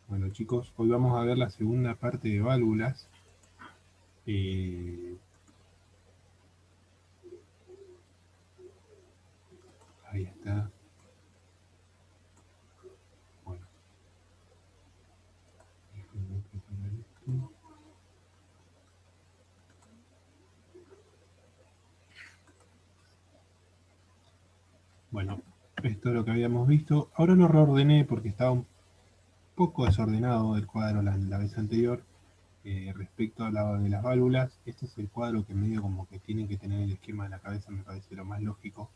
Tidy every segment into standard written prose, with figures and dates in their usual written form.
Bueno chicos, hoy vamos a ver la segunda parte de válvulas. Ahí está. Bueno, déjenme preparar esto. Bueno, esto es lo que habíamos visto. Ahora lo reordené porque estaba un poco desordenado el cuadro la vez anterior. Respecto a la de las válvulas, este es el cuadro que medio como que tienen que tener el esquema en la cabeza, me parece lo más lógico.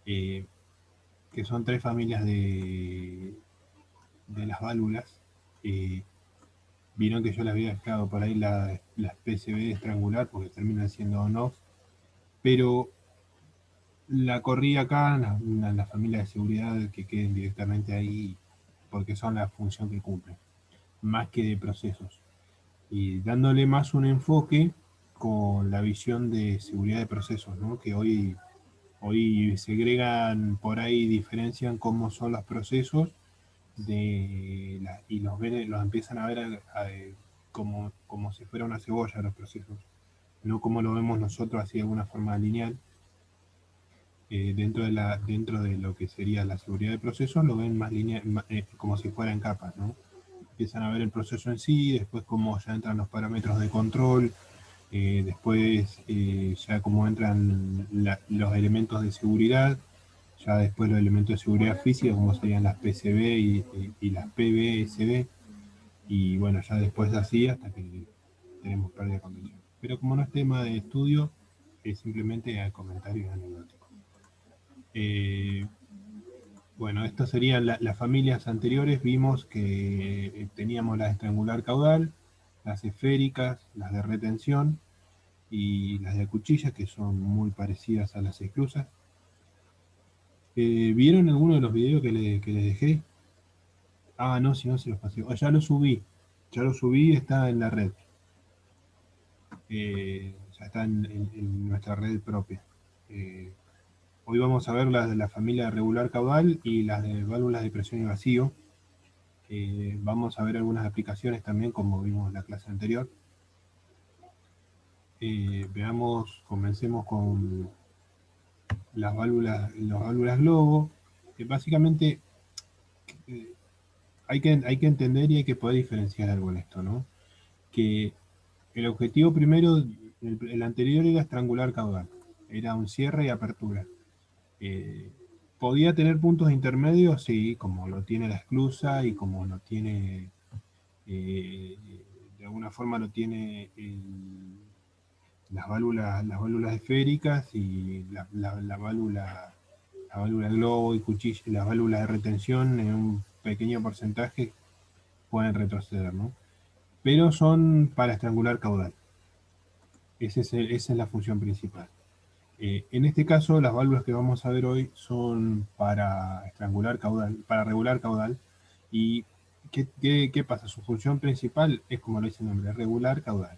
Eh, que son tres familias de las válvulas. Eh, Vieron que yo les había dejado por ahí las PCB estrangular porque terminan siendo on-off, pero la corrí acá en la familia de seguridad que queden directamente ahí porque son la función que cumplen, más que de procesos. Y dándole más un enfoque con la visión de seguridad de procesos, ¿no? Que hoy segregan por ahí, diferencian cómo son los procesos y los empiezan a ver como si fuera una cebolla los procesos, no como lo vemos nosotros así de alguna forma lineal. Dentro de lo que sería la seguridad de procesos, lo ven más lineal, como si fuera en capas, ¿no? Empiezan a ver el proceso en sí, después cómo ya entran los parámetros de control, después ya cómo entran los elementos de seguridad, ya después los elementos de seguridad física, como serían las PCB y las PBSB, y bueno, ya después así hasta que tenemos pérdida de condición. Pero como no es tema de estudio, es simplemente comentarios anecdóticos. Eh, bueno, estas serían las familias anteriores. Vimos que teníamos las de estrangular caudal, las esféricas, las de retención y las de cuchilla, que son muy parecidas a las esclusas. ¿Vieron alguno de los videos que les dejé? Ah, no, si no se los pasé. Oh, ya lo subí, está en la red. Ya está en nuestra red propia. Eh, Hoy vamos a ver las de la familia regular caudal y las de válvulas de presión y vacío. Vamos a ver algunas aplicaciones también, como vimos en la clase anterior. Comencemos con las válvulas globo. Básicamente eh, hay que entender y hay que poder diferenciar algo en esto, ¿no? Que el objetivo primero, el anterior era estrangular caudal, era un cierre y apertura. Eh, Podía tener puntos intermedios, sí, como lo tiene la esclusa y como lo tiene, eh, de alguna forma lo tiene las válvulas esféricas y la válvula globo y cuchilla, las válvulas de retención en un pequeño porcentaje pueden retroceder, ¿no? Pero son para estrangular caudal. Esa es la función principal. En este caso, las válvulas que vamos a ver hoy son para estrangular caudal, para regular caudal. ¿Y qué pasa? Su función principal es, como lo dice el nombre, regular caudal.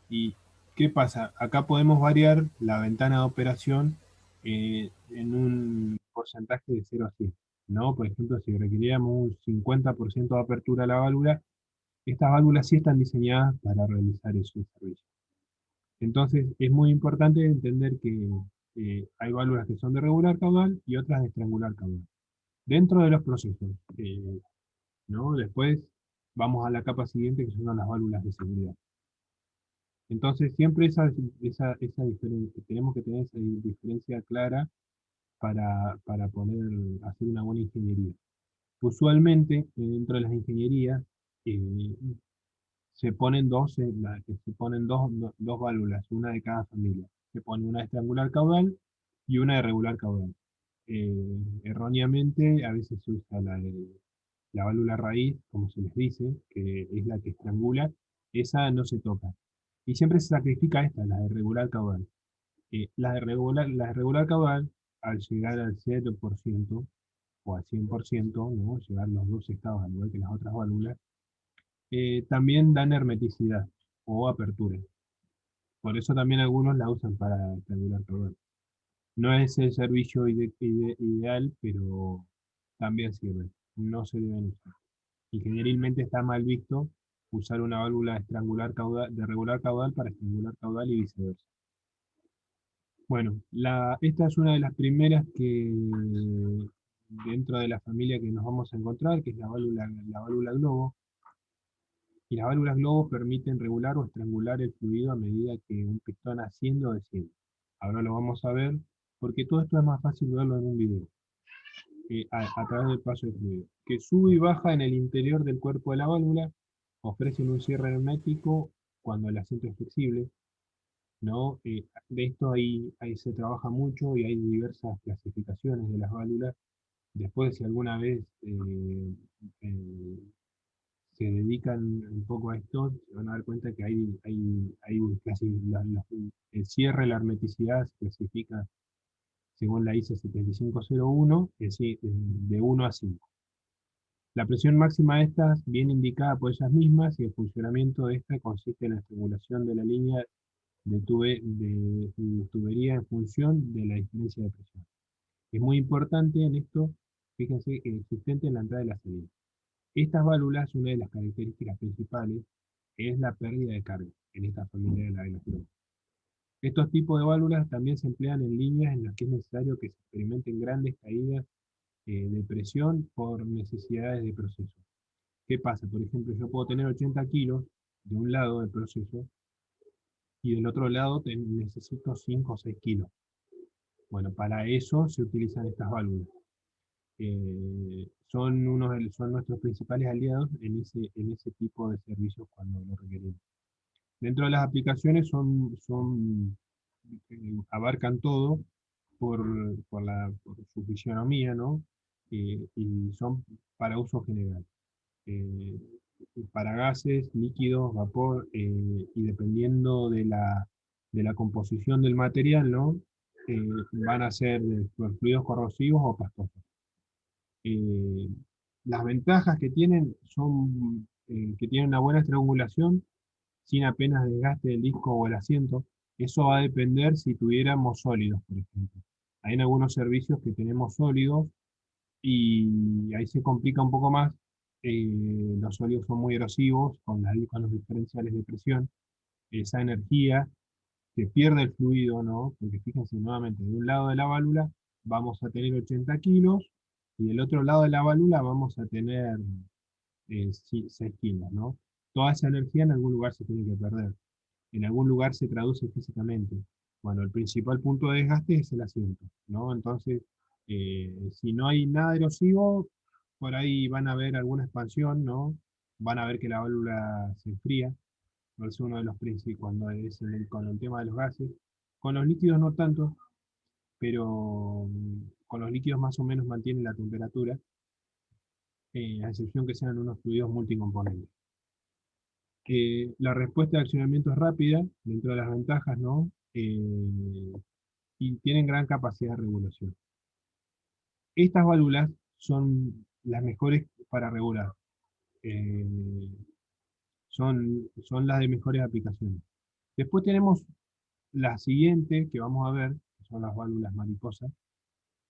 ¿Y qué pasa? Acá podemos variar la ventana de operación en un porcentaje de 0 a 100, ¿no? Por ejemplo, si requeríamos un 50% de apertura a la válvula, estas válvulas sí están diseñadas para realizar ese servicio. Entonces, es muy importante entender que hay válvulas que son de regular caudal y otras de estrangular caudal. Dentro de los procesos, ¿no? Después vamos a la capa siguiente, que son las válvulas de seguridad. Entonces, siempre esa diferencia, tenemos que tener esa diferencia clara para poder hacer una buena ingeniería. Usualmente, dentro de las ingenierías, eh, se ponen dos válvulas, una de cada familia. Se pone una de estrangular caudal y una de regular caudal. Erróneamente, a veces se usa la válvula raíz, como se les dice, que es la que estrangula, esa no se toca. Y siempre se sacrifica esta, la de regular caudal. Las de regular caudal, al llegar al 0% o al 100%, ¿no? Llegar a los dos estados, al igual que las otras válvulas, también dan hermeticidad o apertura. Por eso también algunos la usan para estrangular caudal. No es el servicio ideal, pero también sirve. No se deben usar. Y generalmente está mal visto usar una válvula estrangular caudal, de regular caudal para estrangular caudal y viceversa. Bueno, esta es una de las primeras que dentro de la familia que nos vamos a encontrar, que es la válvula globo. Y las válvulas globo permiten regular o estrangular el fluido a medida que un pistón asciende o desciende. Ahora lo vamos a ver, porque todo esto es más fácil verlo en un video, a través del paso de fluido. Que sube y baja en el interior del cuerpo de la válvula, ofrecen un cierre hermético cuando el asiento es flexible, ¿no? De esto ahí se trabaja mucho y hay diversas clasificaciones de las válvulas. Después, si alguna vez eh, se dedican un poco a esto, se van a dar cuenta que el cierre, la hermeticidad se clasifica según la ISO 7501, es decir, de 1 a 5. La presión máxima de estas viene indicada por ellas mismas y el funcionamiento de esta consiste en la estimulación de la línea de tubería en función de la diferencia de presión. Es muy importante en esto, fíjense, el existente en la entrada y la salida. Estas válvulas, una de las características principales, es la pérdida de carga en esta familia de los globos. Estos tipos de válvulas también se emplean en líneas en las que es necesario que se experimenten grandes caídas de presión por necesidades de proceso. ¿Qué pasa? Por ejemplo, yo puedo tener 80 kilos de un lado del proceso y del otro lado necesito 5 o 6 kilos. Bueno, para eso se utilizan estas válvulas. Son nuestros principales aliados en ese tipo de servicios cuando lo requerimos. Dentro de las aplicaciones abarcan todo por su fisionomía, ¿no? Y son para uso general. Eh, para gases, líquidos, vapor, y dependiendo de la composición del material, ¿no? Van a ser fluidos corrosivos o pastosos. Eh, las ventajas que tienen son que tienen una buena estrangulación sin apenas desgaste del disco o el asiento. Eso va a depender si tuviéramos sólidos, por ejemplo. Hay en algunos servicios que tenemos sólidos y ahí se complica un poco más. Los sólidos son muy erosivos con los diferenciales de presión. Esa energía que pierde el fluido, ¿no? Porque fíjense nuevamente, de un lado de la válvula vamos a tener 80 kilos y del otro lado de la válvula vamos a tener 6 kilos, ¿no? Toda esa energía en algún lugar se tiene que perder, en algún lugar se traduce físicamente. Bueno, el principal punto de desgaste es el asiento, ¿no? Entonces, si no hay nada erosivo, por ahí van a ver alguna expansión, ¿no? Van a ver que la válvula se enfría, es uno de los principios cuando es con el tema de los gases. Con los líquidos no tanto, pero con los líquidos más o menos mantienen la temperatura, a excepción que sean unos fluidos multicomponentes. La respuesta de accionamiento es rápida, dentro de las ventajas, ¿no? Y tienen gran capacidad de regulación. Estas válvulas son las mejores para regular. Eh, son las de mejores aplicaciones. Después tenemos la siguiente que vamos a ver, que son las válvulas mariposas.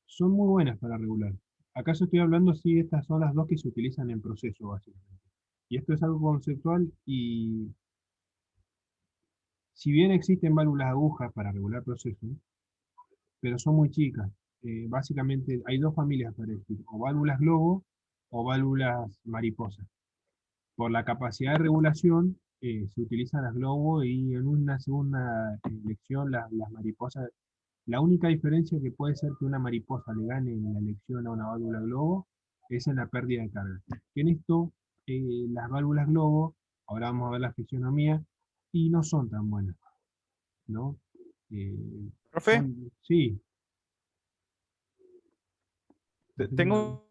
Son muy buenas para regular. ¿Acaso estoy hablando si estas son las dos que se utilizan en proceso, básicamente? Y esto es algo conceptual y si bien existen válvulas agujas para regular procesos, pero son muy chicas. Básicamente hay dos familias para elegir, o válvulas globo o válvulas mariposa. Por la capacidad de regulación se utilizan las globo y en una segunda elección las mariposas. La única diferencia que puede ser que una mariposa le gane en la elección a una válvula globo es en la pérdida de carga. Que en esto, las válvulas globo, ahora vamos a ver la fisionomía, y no son tan buenas, ¿no? Profe, Sí. tengo,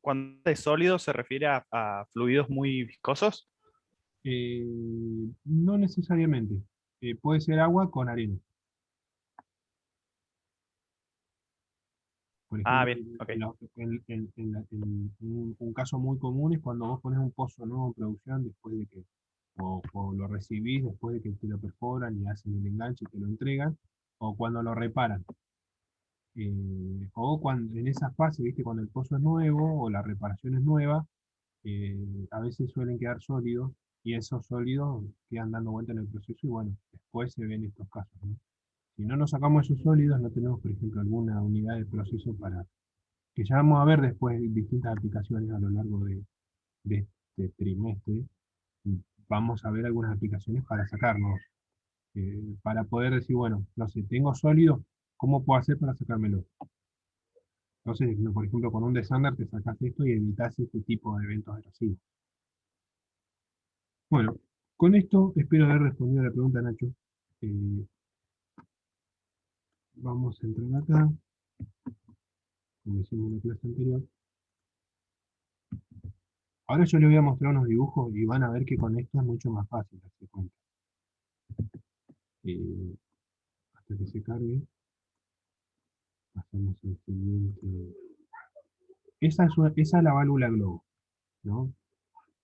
cuando de sólido se refiere a fluidos muy viscosos. Eh, no necesariamente. Puede ser agua con arena. Por Ah, ejemplo, bien, ok. un caso muy común es cuando vos pones un pozo nuevo en producción después o lo recibís después de que te lo perforan y hacen el enganche y te lo entregan. o cuando lo reparan. O cuando en esa fase, ¿viste? Cuando el pozo es nuevo o la reparación es nueva, a veces suelen quedar sólidos y esos sólidos quedan dando vuelta en el proceso y bueno, después se ven estos casos, ¿no? Si no nos sacamos esos sólidos, no tenemos, por ejemplo, alguna unidad de proceso para, que ya vamos a ver después distintas aplicaciones a lo largo de este trimestre, vamos a ver algunas aplicaciones para sacarnos, para poder decir, bueno, no sé, tengo sólido, ¿cómo puedo hacer para sacármelo? Entonces, no, por ejemplo, con un desander te sacas esto y evitas este tipo de eventos erosivos. Bueno, con esto espero haber respondido a la pregunta, Nacho. Eh, Vamos a entrar acá, como hicimos en la clase anterior. Ahora yo les voy a mostrar unos dibujos y van a ver que con esto es mucho más fácil darse cuenta. Eh, Hasta que se cargue, pasamos al siguiente. Esa es la válvula globo, ¿no?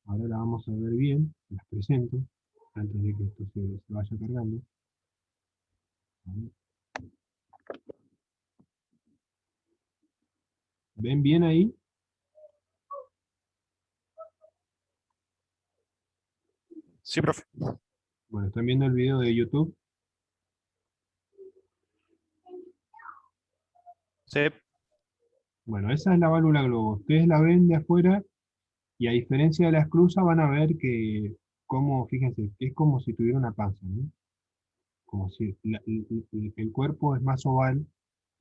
Ahora la vamos a ver bien, las presento, antes de que esto se vaya cargando. ¿Ven bien ahí? Sí, profe. Bueno, ¿están viendo el video de YouTube? Sí. Bueno, esa es la válvula globo. Ustedes la ven de afuera y a diferencia de la esclusa van a ver que, como, fíjense, es como si tuviera una panza, ¿no? Como si el cuerpo es más oval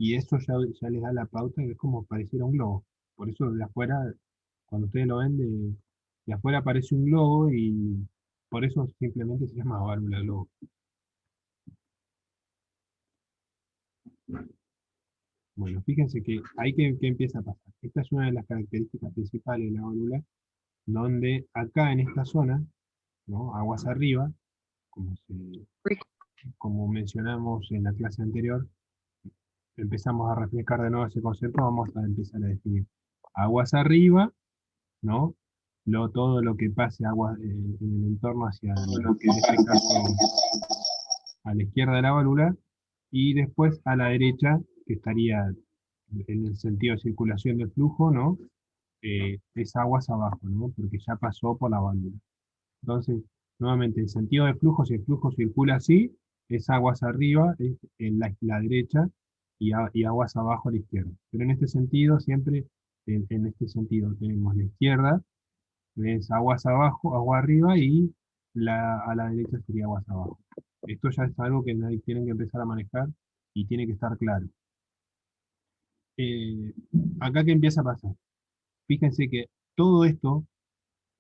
y eso ya les da la pauta que es como pareciera un globo. Por eso de afuera, cuando ustedes lo ven, de afuera parece un globo y por eso simplemente se llama válvula globo. Bueno, fíjense que ahí que empieza a pasar. Esta es una de las características principales de la válvula, donde acá en esta zona, ¿no? Aguas arriba, como, como mencionamos en la clase anterior, empezamos a refrescar de nuevo ese concepto, vamos a empezar a definir aguas arriba, ¿no? Todo lo que pase agua en el entorno hacia, en este caso, a la izquierda de la válvula, y después a la derecha, que estaría en el sentido de circulación del flujo, ¿no? Es aguas abajo, ¿no? Porque ya pasó por la válvula. Entonces, nuevamente, en sentido de flujo, si el flujo circula así, es aguas arriba, es en la derecha, y aguas abajo a la izquierda. Pero en este sentido, siempre, en este sentido, tenemos la izquierda, es aguas abajo, agua arriba, y a la derecha sería aguas abajo. Esto ya es algo que tienen que empezar a manejar y tiene que estar claro. Eh, Acá que empieza a pasar. Fíjense que todo esto,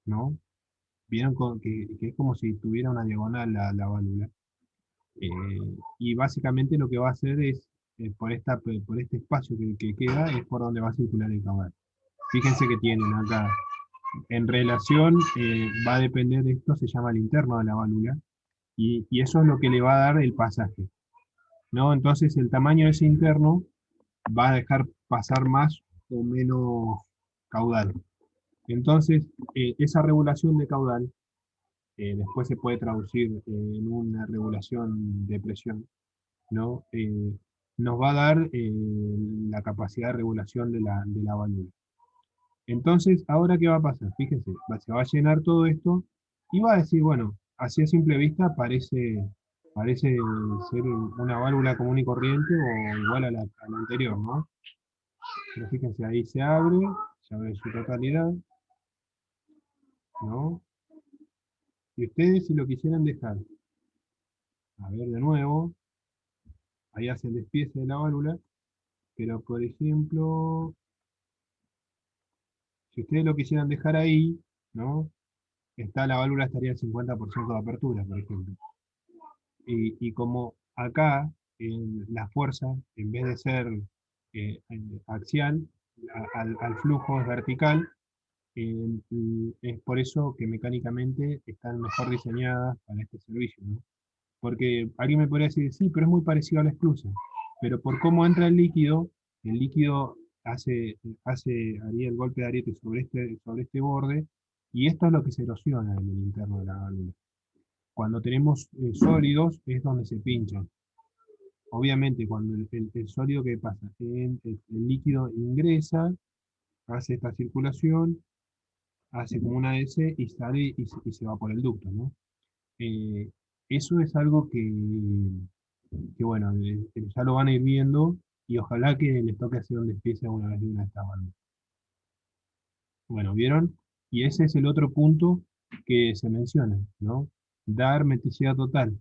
¿no? Vieron que es como si tuviera una diagonal la válvula. Eh, y básicamente lo que va a hacer es, por este espacio que queda, es por donde va a circular el caudal. Fíjense que tienen acá, en relación, va a depender de esto, se llama el interno de la válvula, y eso es lo que le va a dar el pasaje, ¿no? Entonces el tamaño de ese interno va a dejar pasar más o menos caudal. Entonces, esa regulación de caudal después se puede traducir en una regulación de presión, ¿no? Nos va a dar la capacidad de regulación de la válvula. Entonces, ¿ahora qué va a pasar? Fíjense, se va a llenar todo esto y va a decir, bueno, así a simple vista parece ser una válvula común y corriente o igual a la anterior, ¿no? Pero fíjense, ahí se abre en su totalidad, ¿no? Y ustedes si lo quisieran dejar, a ver de nuevo, ahí hace el despiece de la válvula, pero por ejemplo, si ustedes lo quisieran dejar ahí, ¿no? La válvula estaría al 50% de apertura, por ejemplo. Y como acá la fuerza, en vez de ser axial, al flujo es vertical, es por eso que mecánicamente están mejor diseñadas para este servicio, ¿no? Porque alguien me podría decir, sí, pero es muy parecido a la esclusa. Pero por cómo entra el líquido haría el golpe de ariete sobre este borde, y esto es lo que se erosiona en el interno de la válvula. Cuando tenemos sólidos es donde se pinchan. Obviamente, cuando el sólido, ¿qué pasa? El líquido ingresa, hace esta circulación, hace como una S y sale y se va por el ducto, ¿no? Eh, Eso es algo que bueno, ya lo van a ir viendo y ojalá que les toque hacer un despiece una vez de una de estas válvulas. Bueno, ¿vieron? Y ese es el otro punto que se menciona, ¿no? Dar hermeticidad total.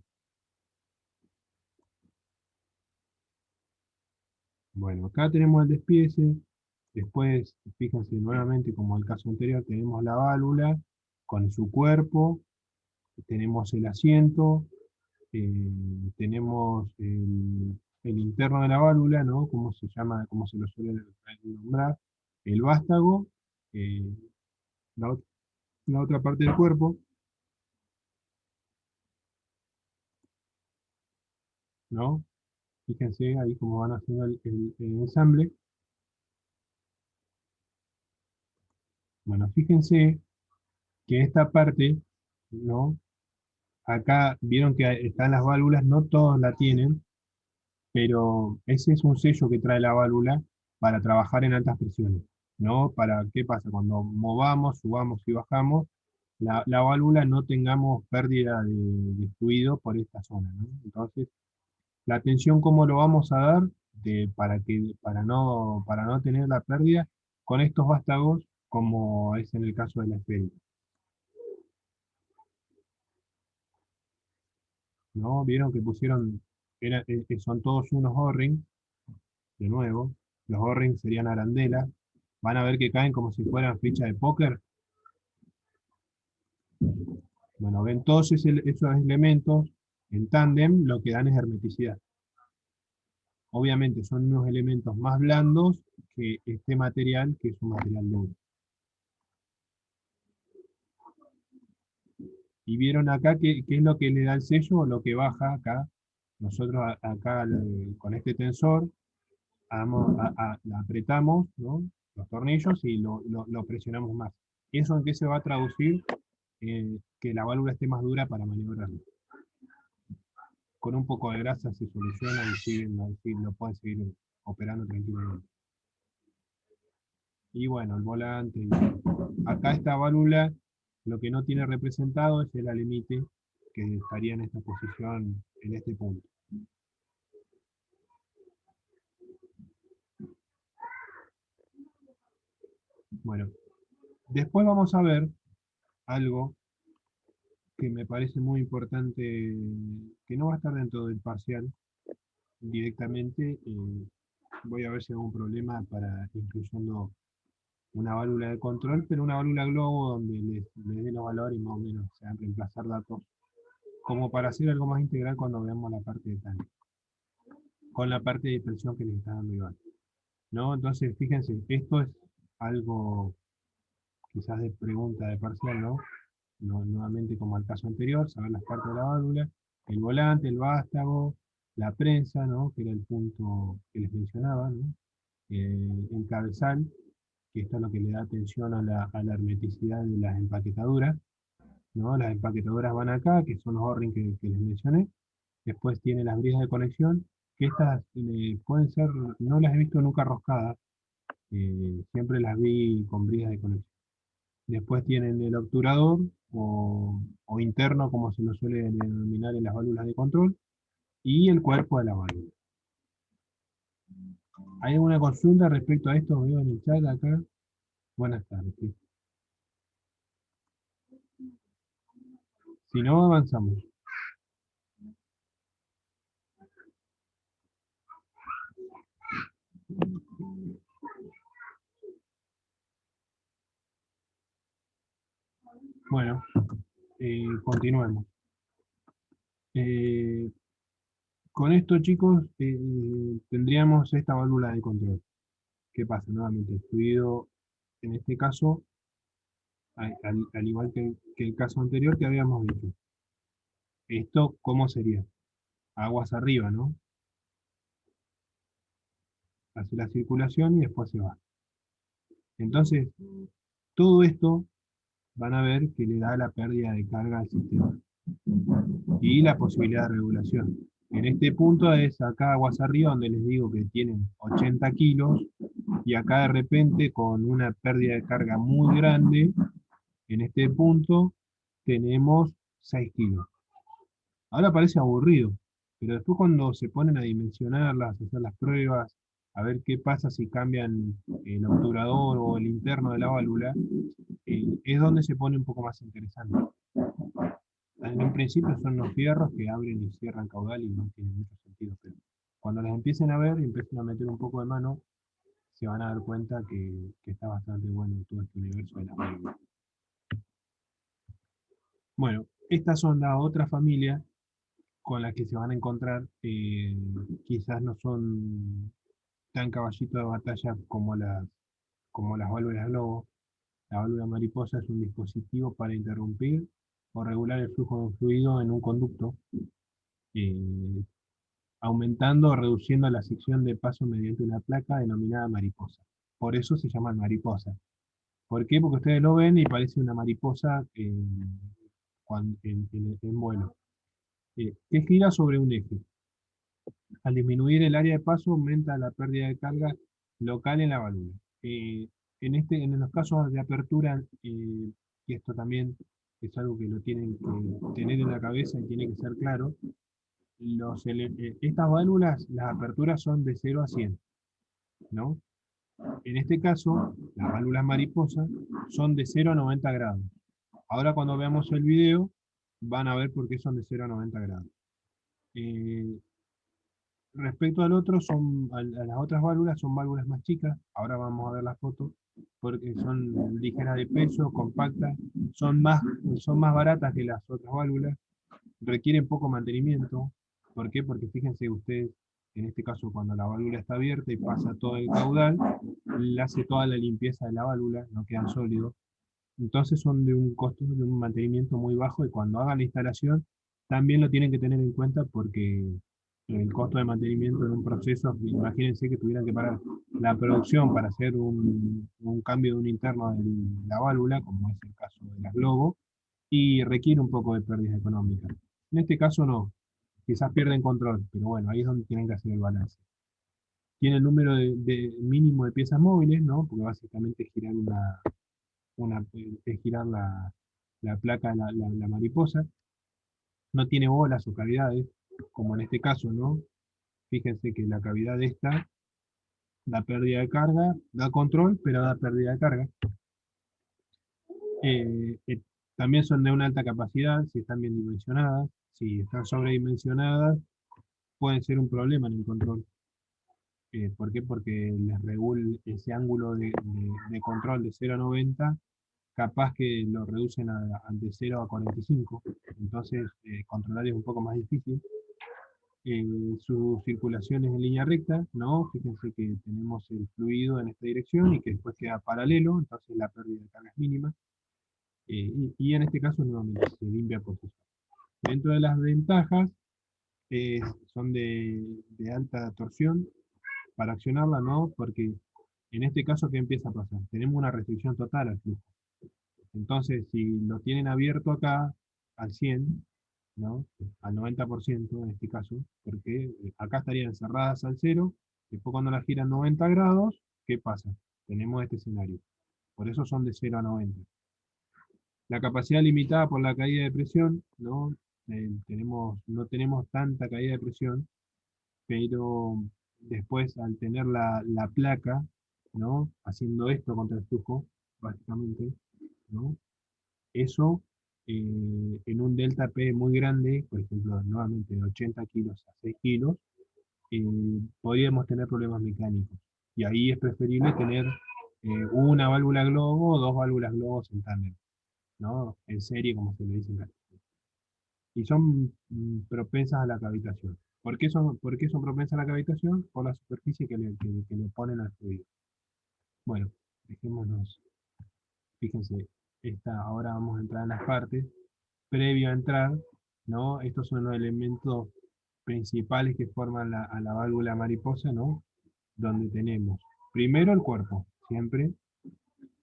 Bueno, acá tenemos el despiece, después, fíjense nuevamente, como el caso anterior, tenemos la válvula con su cuerpo, tenemos el asiento, tenemos el interno de la válvula, ¿no? Como se llama, como se lo suele nombrar, el vástago, eh, la, la otra parte del cuerpo, ¿no? Fíjense ahí cómo van haciendo el ensamble. Bueno, fíjense que esta parte, ¿no? Acá vieron que están las válvulas, no todos la tienen, pero ese es un sello que trae la válvula para trabajar en altas presiones, ¿no? Para, ¿qué pasa? Cuando movamos, subamos y bajamos, la válvula no tengamos pérdida de fluido por esta zona, ¿no? Entonces, la tensión, ¿cómo lo vamos a dar? Para no tener la pérdida con estos vástagos, como es en el caso de la esférica, ¿no? Vieron que pusieron, que son todos unos O-ring, de nuevo, los O-ring serían arandelas, van a ver que caen como si fueran fichas de póker. Bueno, ven todos esos elementos en tándem, lo que dan es hermeticidad. Obviamente son unos elementos más blandos que este material, que es un material duro. Y vieron acá qué es lo que le da el sello o lo que baja acá. Nosotros acá con este tensor la apretamos, ¿no? Los tornillos y lo presionamos más. ¿Eso en qué se va a traducir? Que la válvula esté más dura para maniobrar. Con un poco de grasa se soluciona y lo pueden seguir operando tranquilamente. Y bueno, el volante. Acá esta válvula, lo que no tiene representado es el alemite, que estaría en esta posición, en este punto. Bueno, después vamos a ver algo que me parece muy importante, que no va a estar dentro del parcial directamente. Voy a ver si hay algún problema para incluyendo una válvula de control, pero una válvula globo donde le dé los valores y más o menos se van a reemplazar datos, como para hacer algo más integral cuando veamos la parte de tanque, con la parte de presión que les está dando Iván, ¿no? Entonces, fíjense, esto es algo quizás de pregunta de parcial, ¿no? Nuevamente como el caso anterior, saber las partes de la válvula, el volante, el vástago, la prensa, ¿no? Que era el punto que les mencionaba, ¿no? El cabezal, que esto es lo que le da atención a la hermeticidad de las empaquetaduras, ¿no? Las empaquetadoras van acá, que son los O-ring que les mencioné. Después tiene las bridas de conexión, que estas pueden ser, no las he visto nunca roscadas, siempre las vi con bridas de conexión. Después tienen el obturador o interno, como se lo suele denominar en las válvulas de control, y el cuerpo de la válvula. ¿Hay alguna consulta respecto a esto? Veo en el chat acá. Buenas tardes. Sí. Si no, avanzamos. Bueno, continuemos. Eh, con esto, chicos, tendríamos esta válvula de control. ¿Qué pasa? Nuevamente, el fluido, en este caso, al igual que el caso anterior que habíamos dicho. ¿Esto cómo sería? Aguas arriba, ¿no? Hace la circulación y después se va. Entonces, todo esto van a ver que le da la pérdida de carga al sistema y la posibilidad de regulación. En este punto es acá aguas arriba donde les digo que tienen 80 kilos y acá de repente con una pérdida de carga muy grande, en este punto tenemos 6 kilos. Ahora parece aburrido, pero después cuando se ponen a dimensionarlas, a hacer las pruebas, a ver qué pasa si cambian el obturador o el interno de la válvula, es donde se pone un poco más interesante. En un principio son los fierros que abren y cierran caudal y no tienen mucho sentido, pero cuando las empiecen a ver y empiecen a meter un poco de mano, se van a dar cuenta que está bastante bueno todo este universo de las válvulas. Bueno, estas son la otra familia con las que se van a encontrar. Quizás no son tan caballito de batalla como las válvulas globo. La válvula mariposa es un dispositivo para interrumpir o regular el flujo de un fluido en un conducto, eh, aumentando o reduciendo la sección de paso mediante una placa denominada mariposa. Por eso se llaman mariposa. ¿Por qué? Porque ustedes lo ven y parece una mariposa en vuelo. Que gira sobre un eje. Al disminuir el área de paso, aumenta la pérdida de carga local en la válvula. En los casos de apertura, y esto también es algo que lo tienen que tener en la cabeza y tiene que ser claro, estas válvulas, las aperturas son de 0 a 100, ¿no? En este caso, las válvulas mariposa son de 0 a 90 grados. Ahora cuando veamos el video, van a ver por qué son de 0 a 90 grados. Eh, Respecto al otro, a las otras válvulas son válvulas más chicas. Ahora vamos a ver la foto, porque son ligeras de peso, compactas, son más, son más baratas que las otras válvulas, requieren poco mantenimiento. ¿Por qué? Porque fíjense ustedes, en este caso cuando la válvula está abierta y pasa todo el caudal, le hace toda la limpieza de la válvula, no quedan sólidos. Entonces son de un costo, de un mantenimiento muy bajo y cuando hagan la instalación también lo tienen que tener en cuenta porque el costo de mantenimiento en un proceso, imagínense que tuvieran que parar la producción para hacer un cambio de un interno de la válvula, como es el caso de las Globo, y requiere un poco de pérdida económica. En este caso no, quizás pierden control, pero bueno, ahí es donde tienen que hacer el balance. Tiene el número de mínimo de piezas móviles, ¿no? Porque básicamente es girar es girar la placa, la mariposa. No tiene bolas o cavidades, como en este caso, ¿no? Fíjense que la cavidad de esta da pérdida de carga, da control, pero da pérdida de carga. Eh, eh, También son de una alta capacidad, si están bien dimensionadas. Si están sobredimensionadas, pueden ser un problema en el control. ¿Por qué? Porque les regula ese ángulo de control de 0 a 90, capaz que lo reducen de 0 a 45. Entonces, controlar es un poco más difícil. Su circulación es en línea recta, ¿no? Fíjense que tenemos el fluido en esta dirección y que después queda paralelo, entonces la pérdida de carga es mínima. Y en este caso nuevamente se limpia por sí solo. Dentro de las ventajas, eh, son de alta torsión para accionarla, ¿no? Porque en este caso, ¿qué empieza a pasar? Tenemos una restricción total al flujo. Entonces, si lo tienen abierto acá al 100, ¿no? Al 90% en este caso, porque acá estarían cerradas al 0, después cuando las giran 90 grados, ¿qué pasa? Tenemos este escenario. Por eso son de 0 a 90. La capacidad limitada por la caída de presión, ¿no? No tenemos tanta caída de presión, pero después al tener la placa, ¿no? Haciendo esto contra el flujo, básicamente, ¿no? Eso, en un delta P muy grande, por ejemplo, nuevamente de 80 kilos a 6 kilos, eh, podríamos tener problemas mecánicos. Y ahí es preferible tener una válvula globo o dos válvulas globos en tándem, ¿no? En serie, como se le dice en castellano. Y son propensas a la cavitación. ¿Por qué son propensas a la cavitación? Por la superficie que le ponen al fluido. Bueno, dejémonos, fíjense, ahora vamos a entrar en las partes. Previo a entrar, ¿no? Estos son los elementos principales que forman a la válvula mariposa, ¿no? Donde tenemos primero el cuerpo, siempre.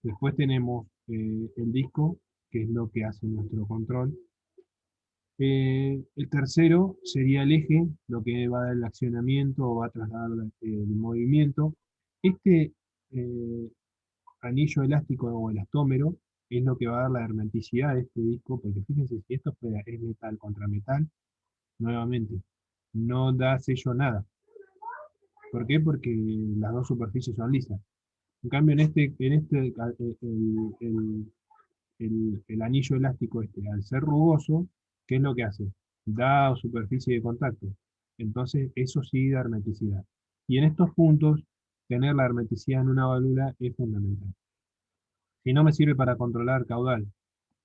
Después tenemos el disco, que es lo que hace nuestro control. El tercero sería el eje, lo que va a dar el accionamiento o va a trasladar el movimiento. Este anillo elástico o elastómero es lo que va a dar la hermeticidad de este disco, porque fíjense, si esto es metal contra metal, nuevamente, no da sello nada. ¿Por qué? Porque las dos superficies son lisas. En cambio, el anillo elástico este, al ser rugoso, ¿qué es lo que hace? Da superficie de contacto. Entonces, eso sí da hermeticidad. Y en estos puntos, tener la hermeticidad en una válvula es fundamental. Si no me sirve para controlar caudal,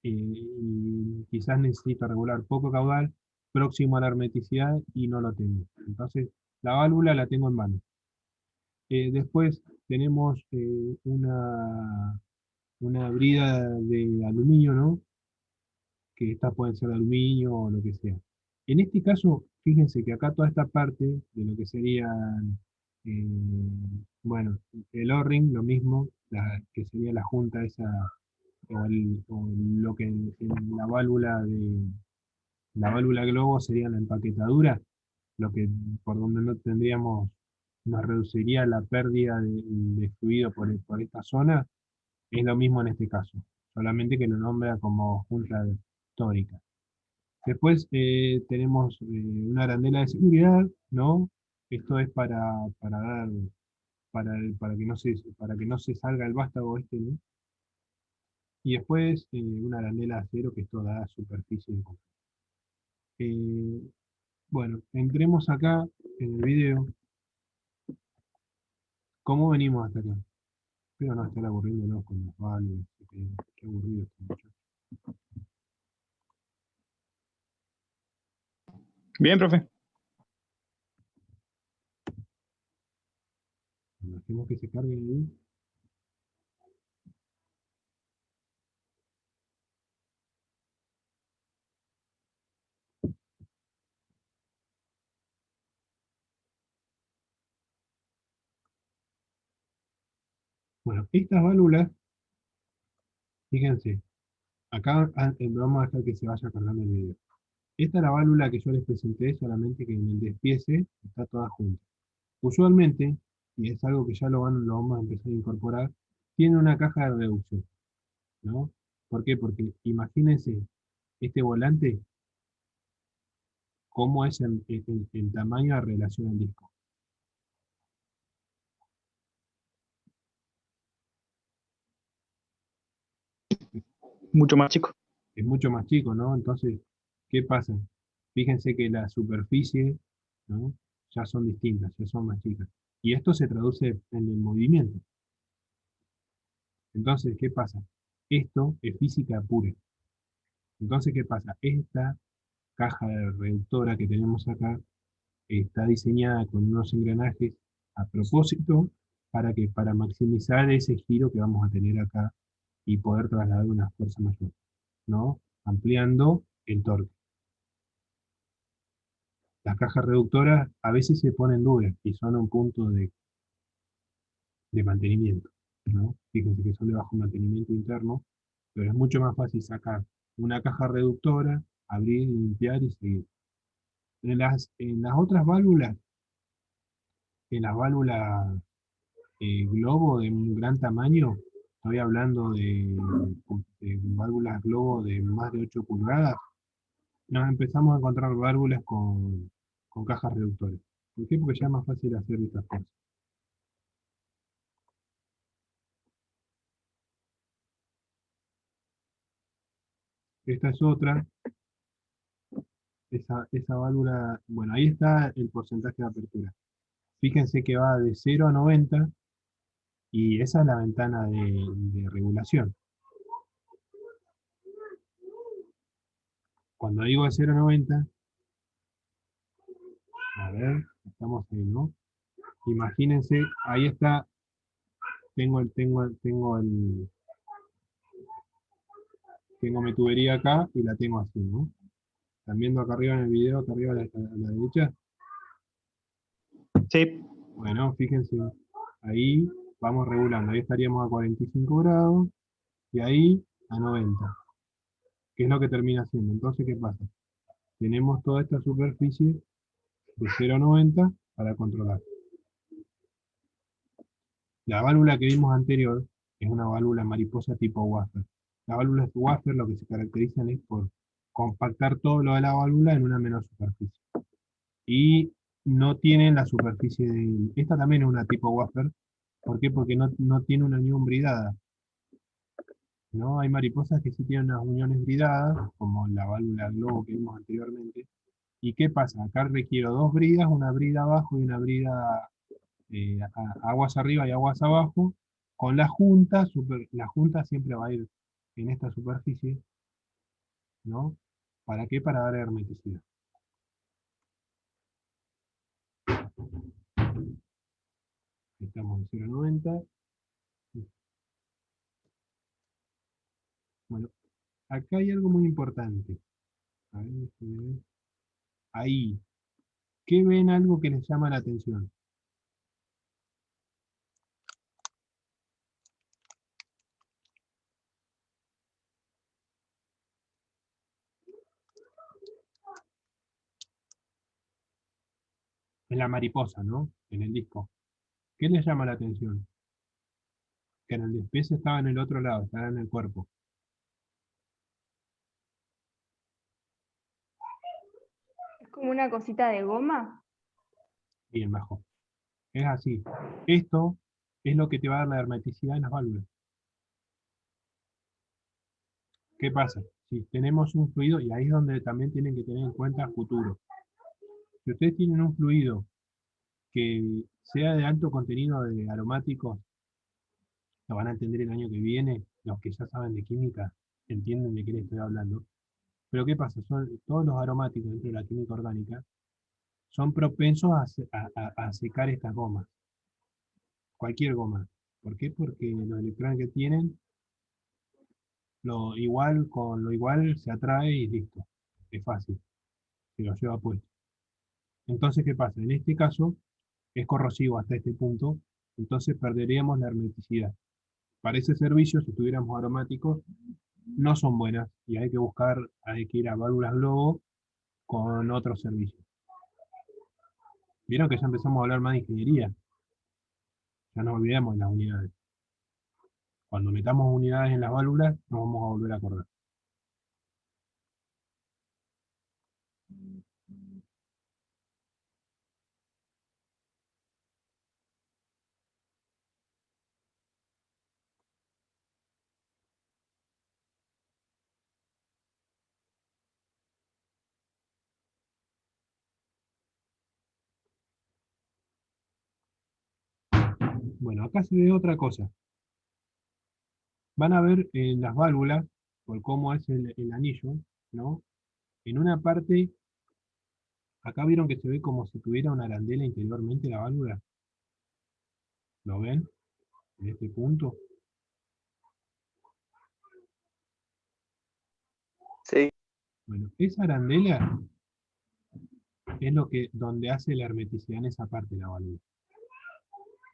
y quizás necesito regular poco caudal, próximo a la hermeticidad y no lo tengo. Entonces, la válvula la tengo en mano. Después tenemos una brida de aluminio, ¿no? Que estas pueden ser de aluminio o lo que sea. En este caso, fíjense que acá toda esta parte de lo que serían, eh, bueno, el O-ring, lo mismo, que sería la junta esa, o lo que en la válvula globo sería la empaquetadura, lo que por donde no tendríamos, nos reduciría la pérdida de fluido por esta zona, es lo mismo en este caso, solamente que lo nombra como junta tórica. Después tenemos una arandela de seguridad, ¿no? Esto es para que no se salga el vástago este, ¿no? Y después una arandela de acero, que esto da superficie de contacto. Bueno, entremos acá en el video. ¿Cómo venimos hasta acá? Espero no estar aburriéndonos con los válvulas. Qué aburrido este muchacho. Bien, profe. Bueno, dejemos que se cargue ahí. Bueno, estas válvulas, fíjense, acá vamos a dejar que se vaya cargando el video. Esta es la válvula que yo les presenté, solamente que en el despiece está toda junta. Usualmente, y es algo que ya lo vamos a empezar a incorporar, tiene una caja de reducción, ¿no? ¿Por qué? Porque imagínense este volante, cómo es en tamaño a relación al disco. Mucho más chico. Es mucho más chico, ¿no? Entonces, ¿qué pasa? Fíjense que la superficie, ¿no? Ya son distintas, ya son más chicas. Y esto se traduce en el movimiento. Entonces, ¿qué pasa? Esto es física pura. Entonces, ¿qué pasa? Esta caja reductora que tenemos acá está diseñada con unos engranajes a propósito para maximizar ese giro que vamos a tener acá y poder trasladar una fuerza mayor, ¿no? Ampliando el torque. Las cajas reductoras a veces se ponen duras y son un punto de mantenimiento, ¿no? Fíjense que son de bajo mantenimiento interno, pero es mucho más fácil sacar una caja reductora, abrir, limpiar y seguir. En las otras válvulas, en las válvulas globo de un gran tamaño, estoy hablando de válvulas globo de más de 8 pulgadas, nos empezamos a encontrar válvulas con cajas reductoras. ¿Por qué? Porque ya es más fácil hacer estas cosas. Esta es otra, esa válvula, bueno, ahí está el porcentaje de apertura. Fíjense que va de 0 a 90 y esa es la ventana de regulación. Cuando digo de 0 a 90, a ver, estamos ahí, ¿no? Imagínense, ahí está, tengo mi tubería acá y la tengo así, ¿no? ¿Están viendo acá arriba en el video, acá arriba a la derecha? Sí. Bueno, fíjense, ahí vamos regulando, ahí estaríamos a 45 grados y ahí a 90. ¿Qué es lo que termina haciendo? Entonces, ¿qué pasa? tenemos toda esta superficie de 0,90 para controlar. La válvula que vimos anterior es una válvula mariposa tipo Waffer. Las válvulas Waffer lo que se caracterizan es por compactar todo lo de la válvula en una menor superficie. Y no tienen la superficie de... Esta también es una tipo Waffer. ¿Por qué? Porque no tiene una unión bridada. ¿No? Hay mariposas que sí tienen unas uniones bridadas, como la válvula globo que vimos anteriormente. ¿Y qué pasa? Acá requiero dos bridas, una brida abajo y una brida aguas arriba y aguas abajo. Con la junta siempre va a ir en esta superficie, ¿no? ¿Para qué? Para dar hermeticidad. Estamos en 0,90. Bueno, acá hay algo muy importante. A ver, déjenme ver. Ahí, ¿qué ven algo que les llama la atención? En la mariposa, ¿no? En el disco. ¿Qué les llama la atención? Que en el despeje estaba en el otro lado, estaba en el cuerpo. Es como una cosita de goma. Bien, bajo. Es así. Esto es lo que te va a dar la hermeticidad en las válvulas. ¿Qué pasa? Si tenemos un fluido, y ahí es donde también tienen que tener en cuenta futuro. Si ustedes tienen un fluido que sea de alto contenido de aromáticos, lo van a entender el año que viene, los que ya saben de química, entienden de qué les estoy hablando. Pero ¿qué pasa? Todos los aromáticos dentro de la química orgánica son propensos a secar estas gomas. Cualquier goma. ¿Por qué? Porque los electrones que tienen, lo igual con lo igual se atrae y listo. Es fácil. Se lo lleva puesto. Entonces, ¿qué pasa? En este caso, es corrosivo hasta este punto, entonces perderíamos la hermeticidad. Para ese servicio, si tuviéramos aromáticos, no son buenas y hay que ir a válvulas globo con otros servicios. Vieron que ya empezamos a hablar más de ingeniería, ya nos olvidamos de las unidades. Cuando metamos unidades en las válvulas, nos vamos a volver a acordar. Bueno, acá se ve otra cosa. Van a ver en las válvulas, por cómo es el anillo, ¿no? En una parte, acá vieron que se ve como si tuviera una arandela interiormente la válvula. ¿Lo ven? En este punto. Sí, Bueno, esa arandela es donde hace la hermeticidad en esa parte de la válvula.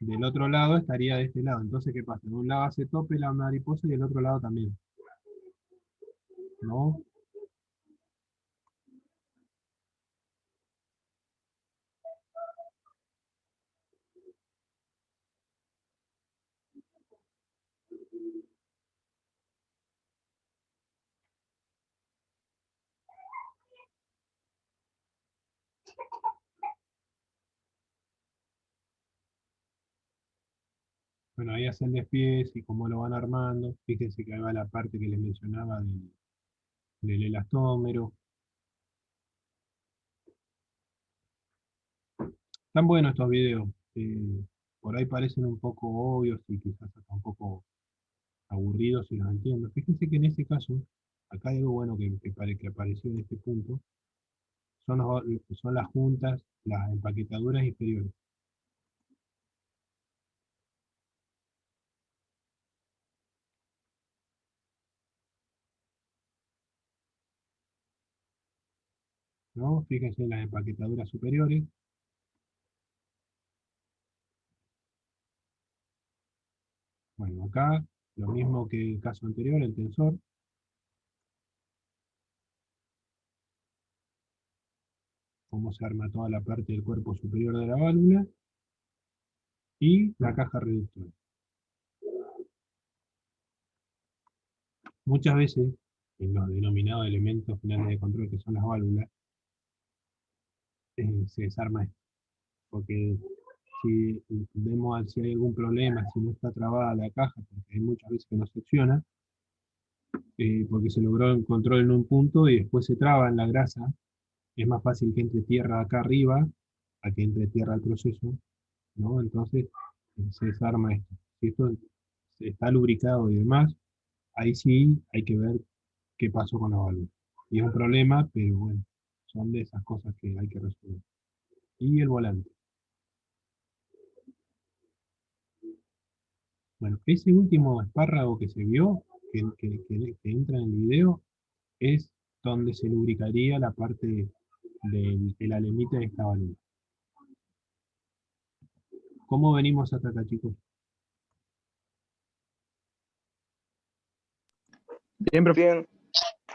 Del otro lado estaría de este lado. Entonces, ¿qué pasa? De un lado hace tope la mariposa y del otro lado también. ¿No? Bueno, ahí hace el despiece y cómo lo van armando. Fíjense que ahí va la parte que les mencionaba del elastómero. Están buenos estos videos. Por ahí parecen un poco obvios y quizás hasta un poco aburridos si los entiendo. Fíjense que en este caso, acá hay algo bueno que apareció en este punto, son las juntas, las empaquetaduras inferiores. ¿No? Fíjense en las empaquetaduras superiores. Bueno, acá lo mismo que el caso anterior, el tensor. cómo se arma toda la parte del cuerpo superior de la válvula, y la caja reductora. Muchas veces, en los denominados elementos finales de control, que son las válvulas, se desarma esto, porque si vemos si hay algún problema, si no está trabada la caja, porque hay muchas veces que no secciona, porque se logró el control en un punto y después se traba en la grasa, es más fácil que entre tierra acá arriba a que entre tierra al proceso, ¿no? Entonces se desarma esto. Si esto está lubricado y demás, ahí sí hay que ver qué pasó con la válvula. Y es un problema, pero bueno, son de esas cosas que hay que resolver. Y el volante. Bueno, ese último espárrago que se vio, que entra en el video, es donde se lubricaría la parte de la alemita de esta válvula. ¿Cómo venimos hasta acá, chicos? Bien, profe. Bien.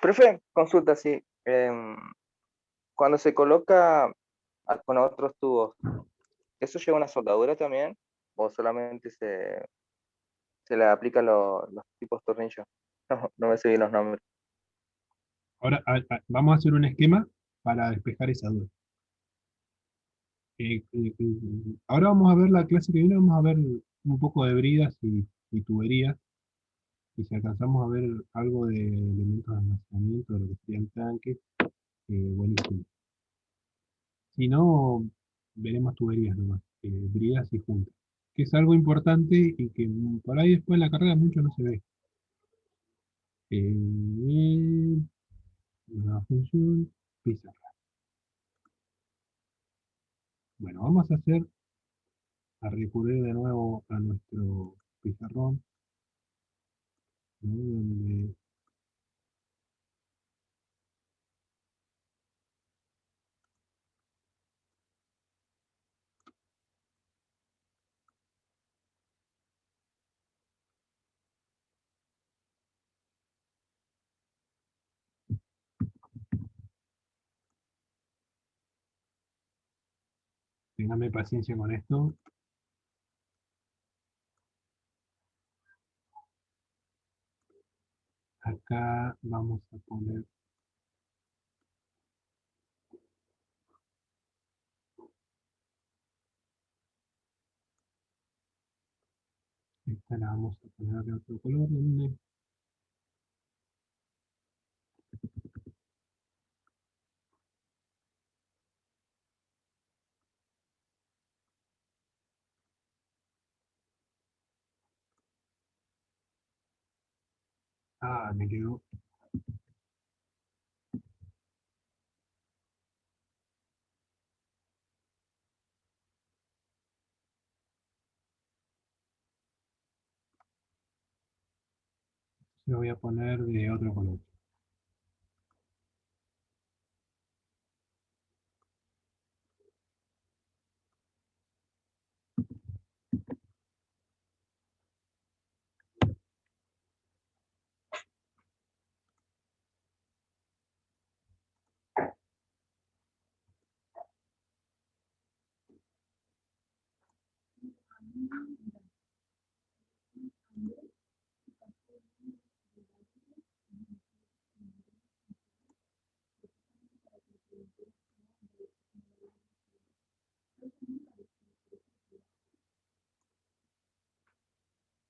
Profe, consulta, sí. Cuando se coloca con otros tubos, ¿eso lleva una soldadura también? ¿O solamente se le aplican los tipos tornillos? No me sé bien los nombres. Ahora vamos a hacer un esquema para despejar esa duda. Ahora vamos a ver la clase que viene, vamos a ver un poco de bridas y tuberías, y si alcanzamos a ver algo de elementos de almacenamiento, de lo que serían tanques, buenísimo. Si no, veremos tuberías nomás, bridas y juntas, que es algo importante y que por ahí después en la carrera mucho no se ve. Una función, pizarra. Bueno, vamos a recurrir de nuevo a nuestro pizarrón, ¿no? Donde téngame paciencia con esto. Acá vamos a poner, esta la vamos a poner de otro color, donde me quedó. Lo voy a poner de otro color.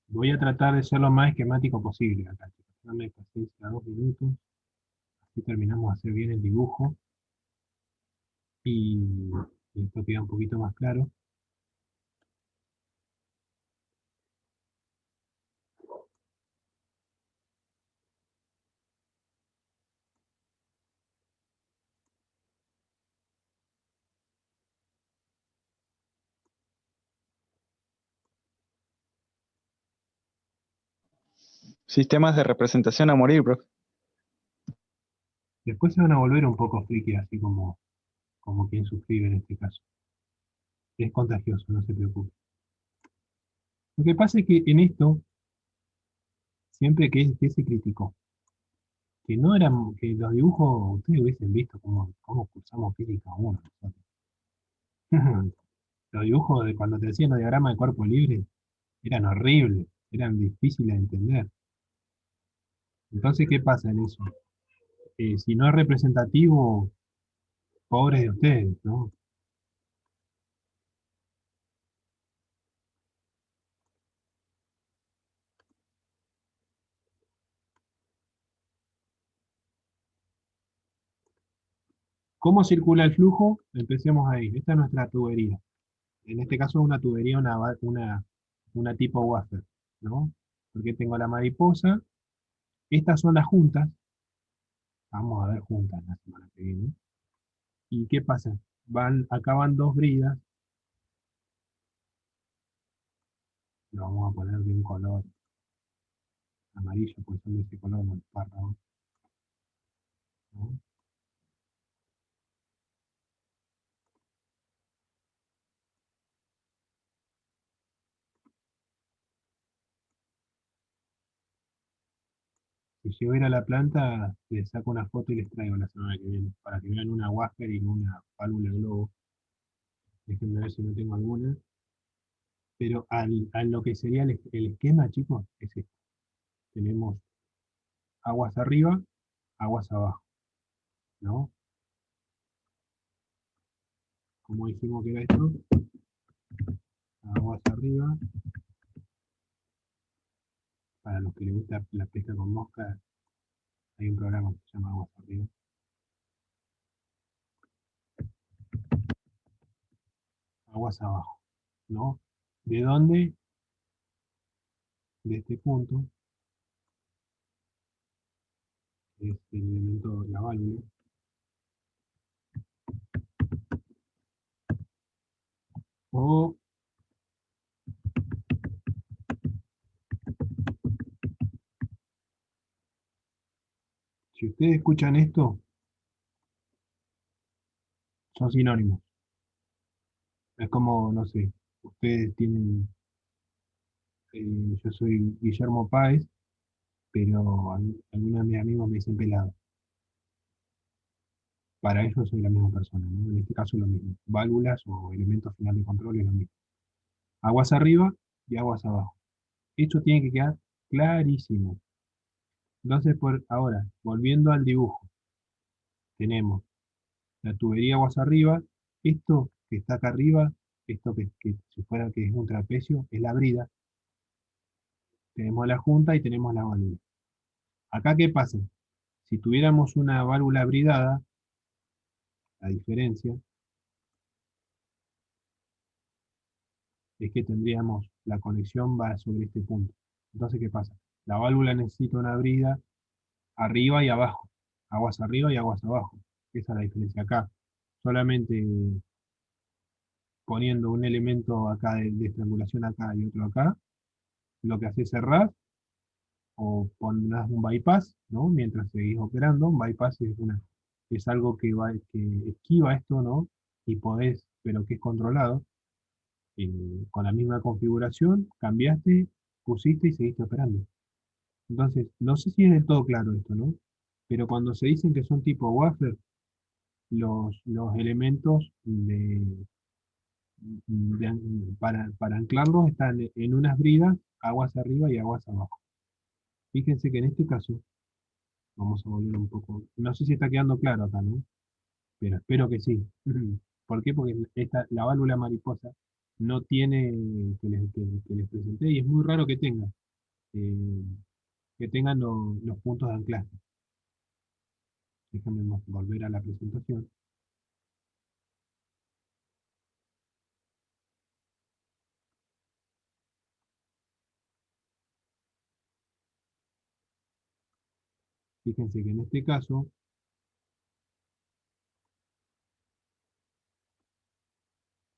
Voy a tratar de ser lo más esquemático posible acá, chicos. Dame paciencia 2 minutos, así terminamos de hacer bien el dibujo y, y esto queda un poquito más claro. Sistemas de representación a morir, profe. Después se van a volver un poco friki, así como quien suscribe en este caso. Es contagioso, no se preocupe. Lo que pasa es que en esto, siempre que se criticó, que no eran, que los dibujos, ustedes hubiesen visto cómo cursamos física uno nosotros. Los dibujos de cuando te decían los diagramas de cuerpo libre eran horribles, eran difíciles de entender. Entonces, ¿qué pasa en eso? Si no es representativo, pobres de ustedes, ¿no? ¿Cómo circula el flujo? Empecemos ahí. Esta es nuestra tubería. En este caso es una tubería, una tipo wafer, ¿no? Porque tengo la mariposa. Estas son las juntas. Vamos a ver juntas la semana que viene. ¿Y qué pasa? Acá van dos bridas. Lo vamos a poner de un color amarillo, pues son de ese color, los espárragos, ¿no? Si yo voy a ir a la planta, les saco una foto y les traigo la semana que viene, para que vean una wafer y una válvula globo. Déjenme ver si no tengo alguna. Pero a lo que sería el esquema, chicos, es esto. Tenemos aguas arriba, aguas abajo, ¿no? Como dijimos que era esto, aguas arriba, para los que les gusta la pesca con mosca, hay un programa que se llama Aguas arriba. Aguas abajo, ¿no? ¿De dónde? De este punto, que es el elemento de la válvula, o si ustedes escuchan esto, son sinónimos. Es como, no sé, ustedes tienen, yo soy Guillermo Páez, pero algunos de mis amigos me dicen pelado. Para ellos soy la misma persona, ¿no? En este caso lo mismo. Válvulas o elementos final de control es lo mismo. Aguas arriba y aguas abajo. Esto tiene que quedar clarísimo. Entonces, por ahora, volviendo al dibujo, tenemos la tubería aguas arriba. Esto que está acá arriba, esto que si fuera que es un trapecio, es la brida. Tenemos la junta y tenemos la válvula. Acá, ¿qué pasa? Si tuviéramos una válvula bridada, la diferencia es que tendríamos, la conexión va sobre este punto. Entonces, ¿qué pasa? La válvula necesita una brida arriba y abajo, aguas arriba y aguas abajo. Esa es la diferencia acá. Solamente poniendo un elemento acá de estrangulación acá y otro acá, lo que hace es cerrar o pondrás un bypass, ¿no? Mientras seguís operando. Un bypass es algo que esquiva esto, ¿no? Y podés, pero que es controlado. Con la misma configuración, cambiaste, pusiste y seguiste operando. Entonces, no sé si es del todo claro esto, ¿no? Pero cuando se dicen que son tipo wafer, los elementos para anclarlos están en unas bridas, aguas arriba y aguas abajo. Fíjense que en este caso, vamos a volver un poco, no sé si está quedando claro acá, ¿no? Pero espero que sí. ¿Por qué? Porque la válvula mariposa no tiene que les presenté y es muy raro eh, que tengan los puntos de anclaje. Déjame volver a la presentación. Fíjense que en este caso,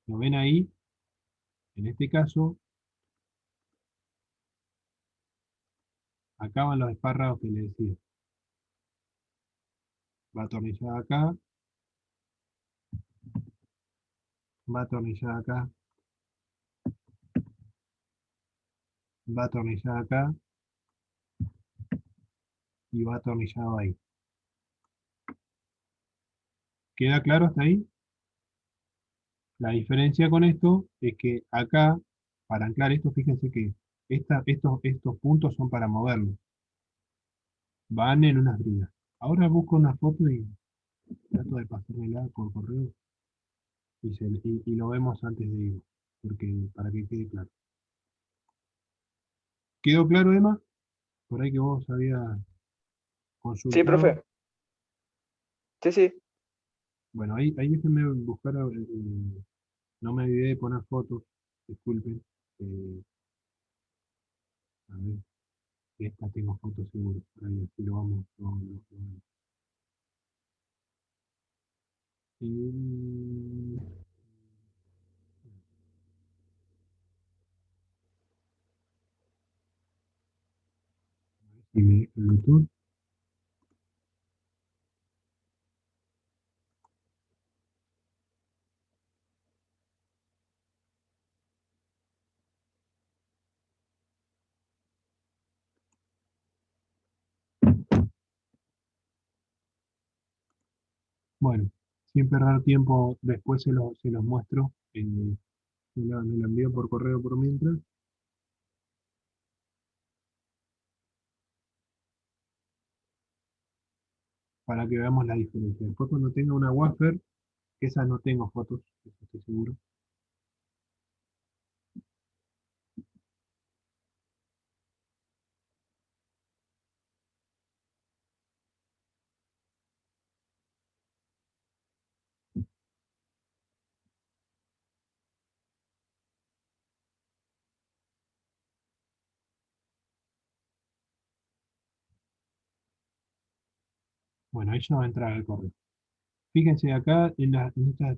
¿lo ven ahí? En este caso, acaban los espárragos que les decía. Va atornillada acá, va atornillada acá, va atornillada acá, y va atornillado ahí. ¿Queda claro hasta ahí? La diferencia con esto es que acá, para anclar esto, fíjense que estos puntos son para moverlos. Van en unas bridas. Ahora busco una foto y trato de pasármela por correo y lo vemos antes de ir, porque para que quede claro. ¿Quedó claro, Emma? Por ahí que vos habías Sí, consultado. profe. Sí, sí. Bueno, ahí déjenme buscar, no me olvidé de poner fotos, disculpen. A ver, esta tengo fotos seguro, por ahí así lo vamos. Eh, si me deja el Bluetooth. Bueno, sin perder tiempo, después se los muestro. Me lo envío por correo por mientras, para que veamos la diferencia. Después cuando tenga una wafer, esas no tengo fotos, eso estoy seguro. Bueno, ahí ya va a entrar al correo. Fíjense acá,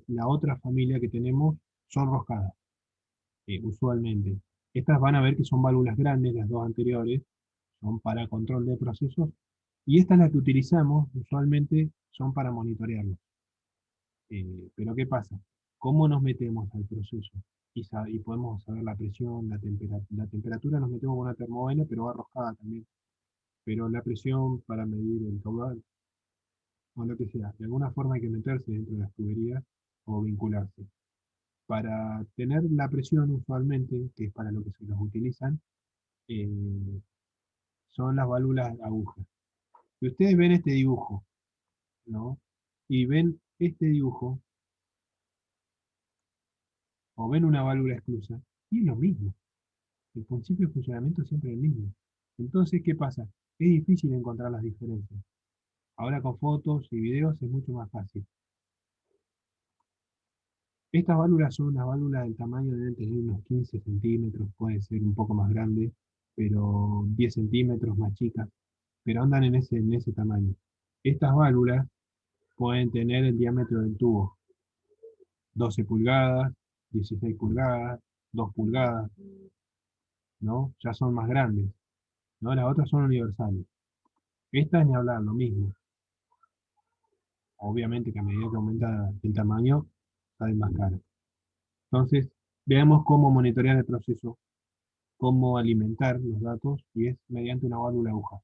la otra familia que tenemos son roscadas, usualmente. Estas van a ver que son válvulas grandes, las dos anteriores, son para control de procesos, y estas las que utilizamos usualmente son para monitorearlos. Pero ¿qué pasa? ¿Cómo nos metemos al proceso? Y podemos saber la presión, la temperatura nos metemos con una termovela, pero va roscada también. Pero la presión para medir el caudal, o lo que sea, de alguna forma hay que meterse dentro de las tuberías o vincularse. Para tener la presión usualmente, que es para lo que se los utilizan, eh, son las válvulas agujas. Si ustedes ven este dibujo, ¿no? Y ven este dibujo, o ven una válvula exclusa, y es lo mismo. El principio de funcionamiento es siempre el mismo. Entonces, ¿qué pasa? Es difícil encontrar las diferencias. Ahora con fotos y videos es mucho más fácil. Estas válvulas son unas válvulas del tamaño de tener unos 15 centímetros, puede ser un poco más grande, pero 10 centímetros más chicas, pero andan en ese tamaño. Estas válvulas pueden tener el diámetro del tubo 12 pulgadas, 16 pulgadas, 2 pulgadas, ¿no? Ya son más grandes, ¿no? Las otras son universales. Estas ni hablar, lo mismo. Obviamente que a medida que aumenta el tamaño, sale más cara. Entonces, veamos cómo monitorear el proceso, cómo alimentar los datos, y es mediante una válvula aguja.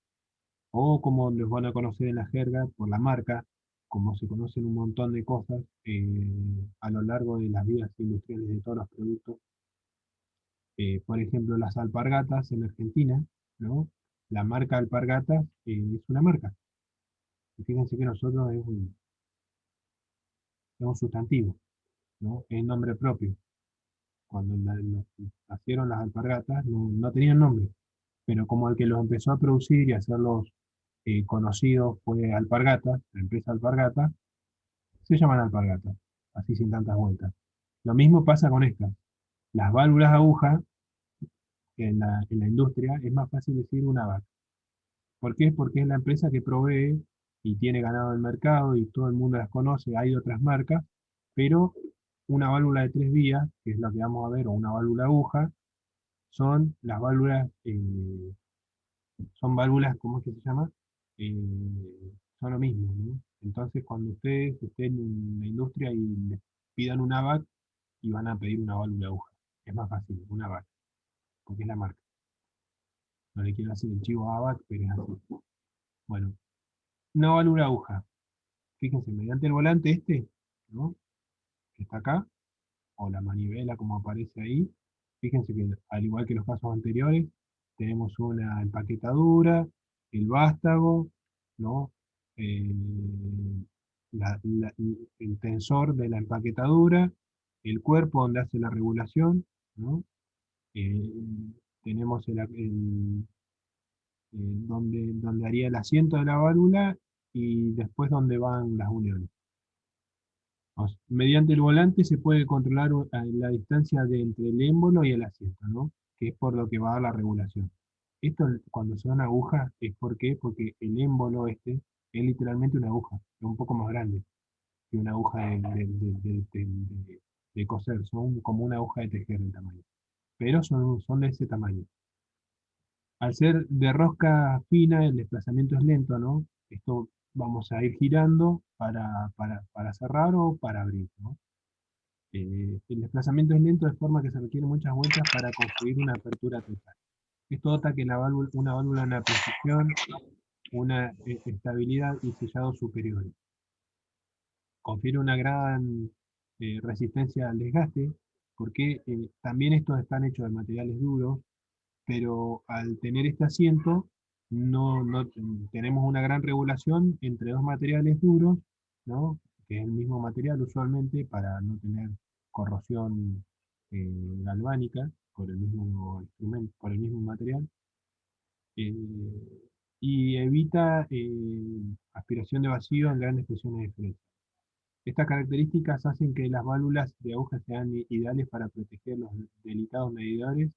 O como los van a conocer en la jerga, por la marca, como se conocen un montón de cosas a lo largo de las vías industriales de todos los productos. Por ejemplo, las alpargatas en Argentina, ¿no? La marca alpargatas es una marca. Y fíjense que nosotros es un sustantivo, ¿no? Es nombre propio. Cuando nacieron las alpargatas no tenían nombre, pero como el que los empezó a producir y a hacerlos conocidos fue Alpargatas, la empresa Alpargatas, se llaman alpargatas, así sin tantas vueltas. Lo mismo pasa con estas. Las válvulas aguja en la industria es más fácil decir una vaca. ¿Por qué? Porque es la empresa que provee y tiene ganado el mercado y todo el mundo las conoce, hay otras marcas, pero una válvula de 3 vías, que es la que vamos a ver, o una válvula aguja, son las válvulas, son válvulas, ¿cómo es que se llama? Son lo mismo, ¿no? Entonces, cuando ustedes estén en la industria y les pidan un ABAC y van a pedir una válvula aguja, es más fácil, una ABAC, porque es la marca. No le quiero hacer el chivo a ABAC, pero es así. Bueno, una válvula aguja. Fíjense, mediante el volante este, ¿no? Que está acá, o la manivela como aparece ahí, fíjense que al igual que los casos anteriores, tenemos una empaquetadura, el vástago, ¿no? Eh, el tensor de la empaquetadura, el cuerpo donde hace la regulación, ¿no? Eh, tenemos donde haría el asiento de la válvula y después donde van las uniones. Mediante el volante se puede controlar la distancia entre el émbolo y el asiento, ¿no? Que es por lo que va a dar la regulación. Esto cuando son agujas es ¿por qué? Porque el émbolo este es literalmente una aguja, es un poco más grande que una aguja de coser, son como una aguja de tejer en tamaño, pero son de ese tamaño. Al ser de rosca fina, el desplazamiento es lento, ¿no? Esto vamos a ir girando para cerrar o para abrir, ¿no? El desplazamiento es lento de forma que se requieren muchas vueltas para construir una apertura total. Esto nota que una válvula de una precisión, una estabilidad y sellado superiores. Confiere una gran resistencia al desgaste, porque también estos están hechos de materiales duros, pero al tener este asiento, no tenemos una gran regulación entre dos materiales duros, ¿no? Que es el mismo material usualmente para no tener corrosión galvánica por el mismo instrumento, por el mismo material, eh, y evita aspiración de vacío en grandes presiones diferentes. Estas características hacen que las válvulas de aguja sean ideales para proteger los delicados medidores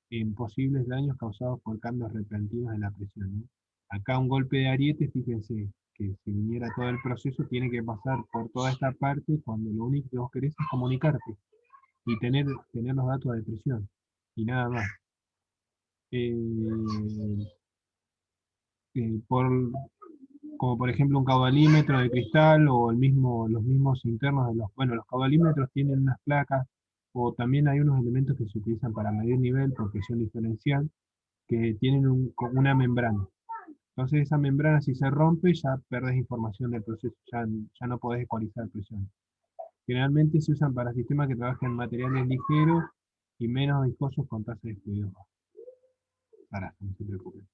en posibles daños causados por cambios repentinos en la presión, ¿no? Acá un golpe de ariete, fíjense que si viniera todo el proceso tiene que pasar por toda esta parte cuando lo único que vos querés es comunicarte y tener los datos de presión y nada más. Eh, por, como por ejemplo un caudalímetro de cristal o los mismos internos de bueno, los caudalímetros tienen unas placas o también hay unos elementos que se utilizan para medir nivel por presión diferencial que tienen una membrana. Entonces esa membrana si se rompe ya perdés información del proceso, ya no podés ecualizar presión. Generalmente se usan para sistemas que trabajan en materiales ligeros y menos viscosos con tasa de fluido baja. Ahora, no se preocupen.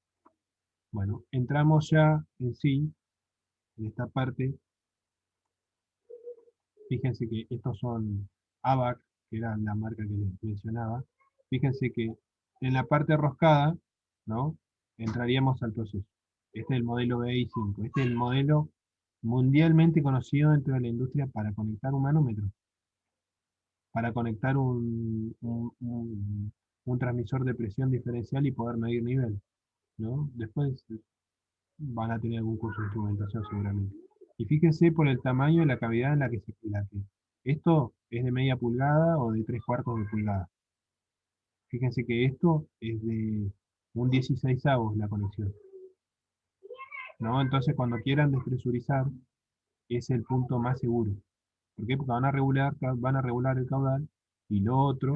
Bueno, entramos ya en sí, en esta parte. Fíjense que estos son ABAC, que era la marca que les mencionaba. Fíjense que en la parte roscada, ¿no? Entraríamos al proceso. Este es el modelo BI5. Este es el modelo mundialmente conocido dentro de la industria para conectar un manómetro, para conectar un transmisor de presión diferencial y poder medir nivel, ¿no? Después van a tener algún curso de instrumentación seguramente. Y fíjense por el tamaño de la cavidad en la que esto es de media pulgada o de 3/4 de pulgada. Fíjense que esto es de un 16avo la conexión, ¿no? Entonces cuando quieran despresurizar es el punto más seguro. ¿Por qué? Porque van a regular el caudal y lo otro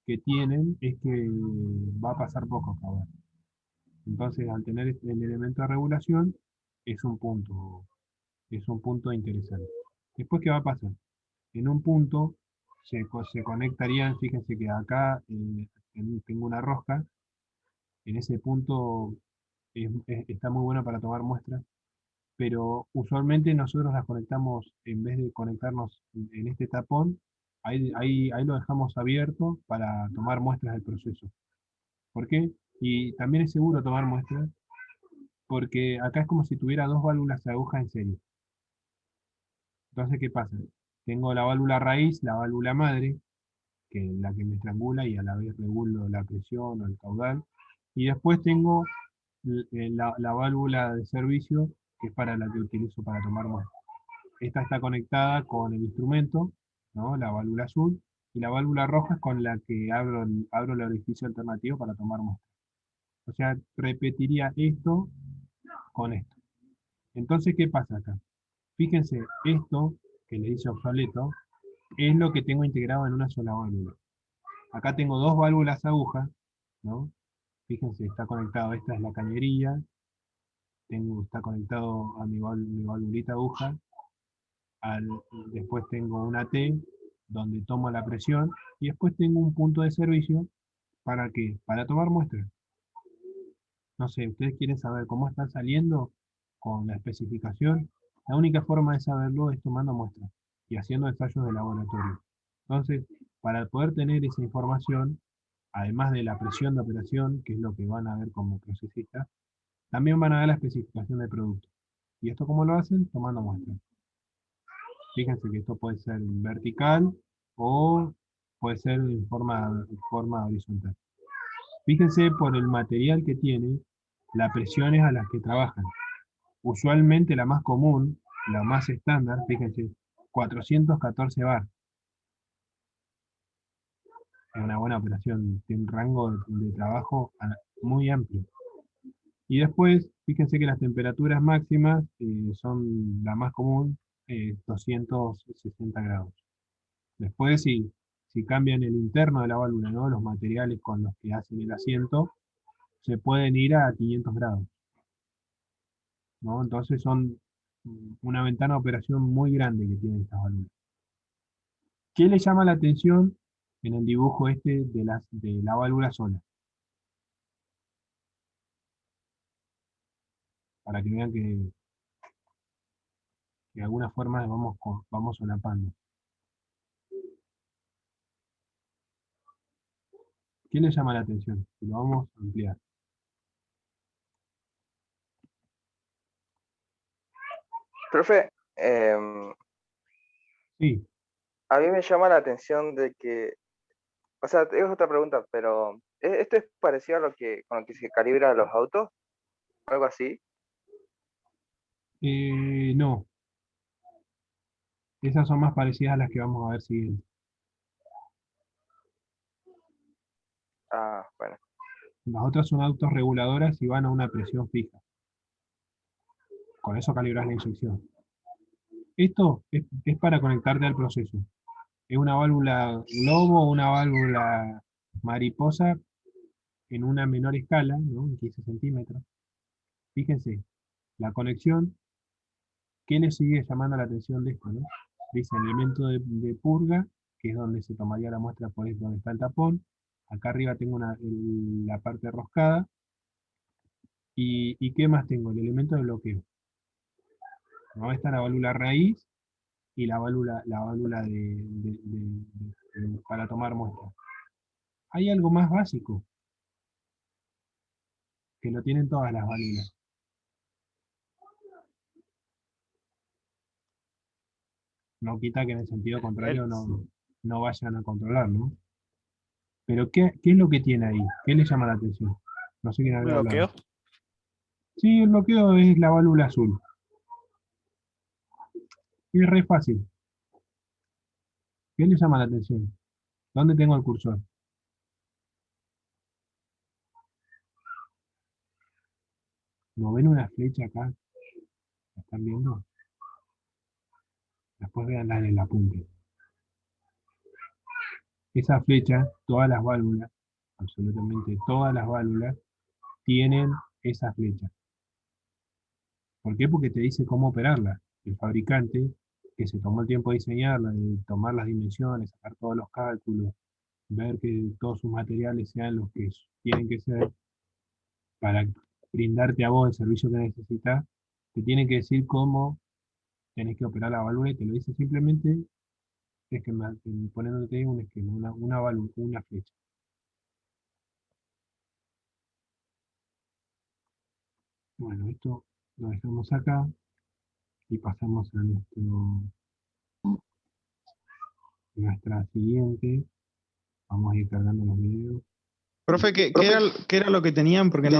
que tienen es que va a pasar poco caudal. Entonces al tener el elemento de regulación es un punto interesante. Después, ¿qué va a pasar? En un punto se conectarían, fíjense que acá tengo una rosca, en ese punto está muy bueno para tomar muestras, pero usualmente nosotros las conectamos, en vez de conectarnos en este tapón, ahí lo dejamos abierto para tomar muestras del proceso. ¿Por qué? Y también es seguro tomar muestras, porque acá es como si tuviera dos válvulas de aguja en serie. Entonces, ¿qué pasa? Tengo la válvula raíz, la válvula madre, que es la que me estrangula y a la vez regulo la presión o el caudal. Y después tengo la válvula de servicio, que es para la que utilizo para tomar muestras. Esta está conectada con el instrumento, ¿no? La válvula azul, y la válvula roja es con la que abro el orificio alternativo para tomar muestras. O sea, repetiría esto con esto. Entonces, ¿qué pasa acá? Fíjense, esto que le dice obsoleto, es lo que tengo integrado en una sola válvula. Acá tengo dos válvulas agujas, ¿no? Fíjense, está conectado, esta es la cañería, está conectado a mi valvulita aguja. Después tengo una T donde tomo la presión y después tengo un punto de servicio. ¿Para qué? Para tomar muestras. No sé, ¿ustedes quieren saber cómo está saliendo con la especificación? La única forma de saberlo es tomando muestras y haciendo ensayos de laboratorio. Entonces, para poder tener esa información, además de la presión de operación, que es lo que van a ver como procesistas, también van a ver la especificación del producto. ¿Y esto cómo lo hacen? Tomando muestras. Fíjense que esto puede ser vertical o puede ser en forma horizontal. Fíjense por el material que tiene, las presiones a las que trabajan. Usualmente la más común, la más estándar, fíjense, 414 bar. Es una buena operación, tiene un rango de trabajo muy amplio. Y después, fíjense que las temperaturas máximas son la más común, 260 grados. Después, si cambian el interno de la válvula, ¿no? Los materiales con los que hacen el asiento, se pueden ir a 500 grados, ¿no? Entonces son una ventana de operación muy grande que tienen estas válvulas. ¿Qué le llama la atención en el dibujo este de la válvula sola? Para que vean que de alguna forma vamos solapando. ¿Qué le llama la atención? Y lo vamos a ampliar. Profe, Sí, a mí me llama la atención de que, o sea, es otra pregunta, pero ¿esto es parecido a con lo que se calibra los autos? ¿Algo así? no. Esas son más parecidas a las que vamos a ver siguiente. Ah, bueno. Las otras son autorreguladoras y van a una presión fija. Con eso calibras la inyección. Esto es para conectarte al proceso. Es una válvula globo o una válvula mariposa en una menor escala, ¿no? En 15 centímetros. Fíjense, la conexión, ¿qué le sigue llamando la atención de esto, no? Dice elemento de purga, que es donde se tomaría la muestra, por eso donde está el tapón. Acá arriba tengo la parte roscada. ¿Y qué más tengo? El elemento de bloqueo. ¿No? Está la válvula raíz y la válvula para tomar muestras. Hay algo más básico, que lo tienen todas las válvulas. No quita que en el sentido contrario no vayan a controlar, ¿no? Pero ¿qué es lo que tiene ahí? ¿Qué le llama la atención? No sé quién había hablado. ¿Bloqueo? Sí, el bloqueo es la válvula azul. Y es re fácil. ¿Qué le llama la atención? ¿Dónde tengo el cursor? ¿No ven una flecha acá? ¿La están viendo? Después veanla en el apunte. Esa flecha, todas las válvulas, absolutamente todas las válvulas, tienen esa flecha. ¿Por qué? Porque te dice cómo operarla. El fabricante, que se tomó el tiempo de diseñarla, de tomar las dimensiones, sacar todos los cálculos, ver que todos sus materiales sean los que tienen que ser para brindarte a vos el servicio que necesitas, te tiene que decir cómo tenés que operar la válvula y te lo dice simplemente poniéndote un esquema, una válvula, una flecha. Bueno, esto lo dejamos acá y pasamos a nuestra siguiente. Vamos a ir cargando los videos. Profe, ¿qué era lo que tenían? Porque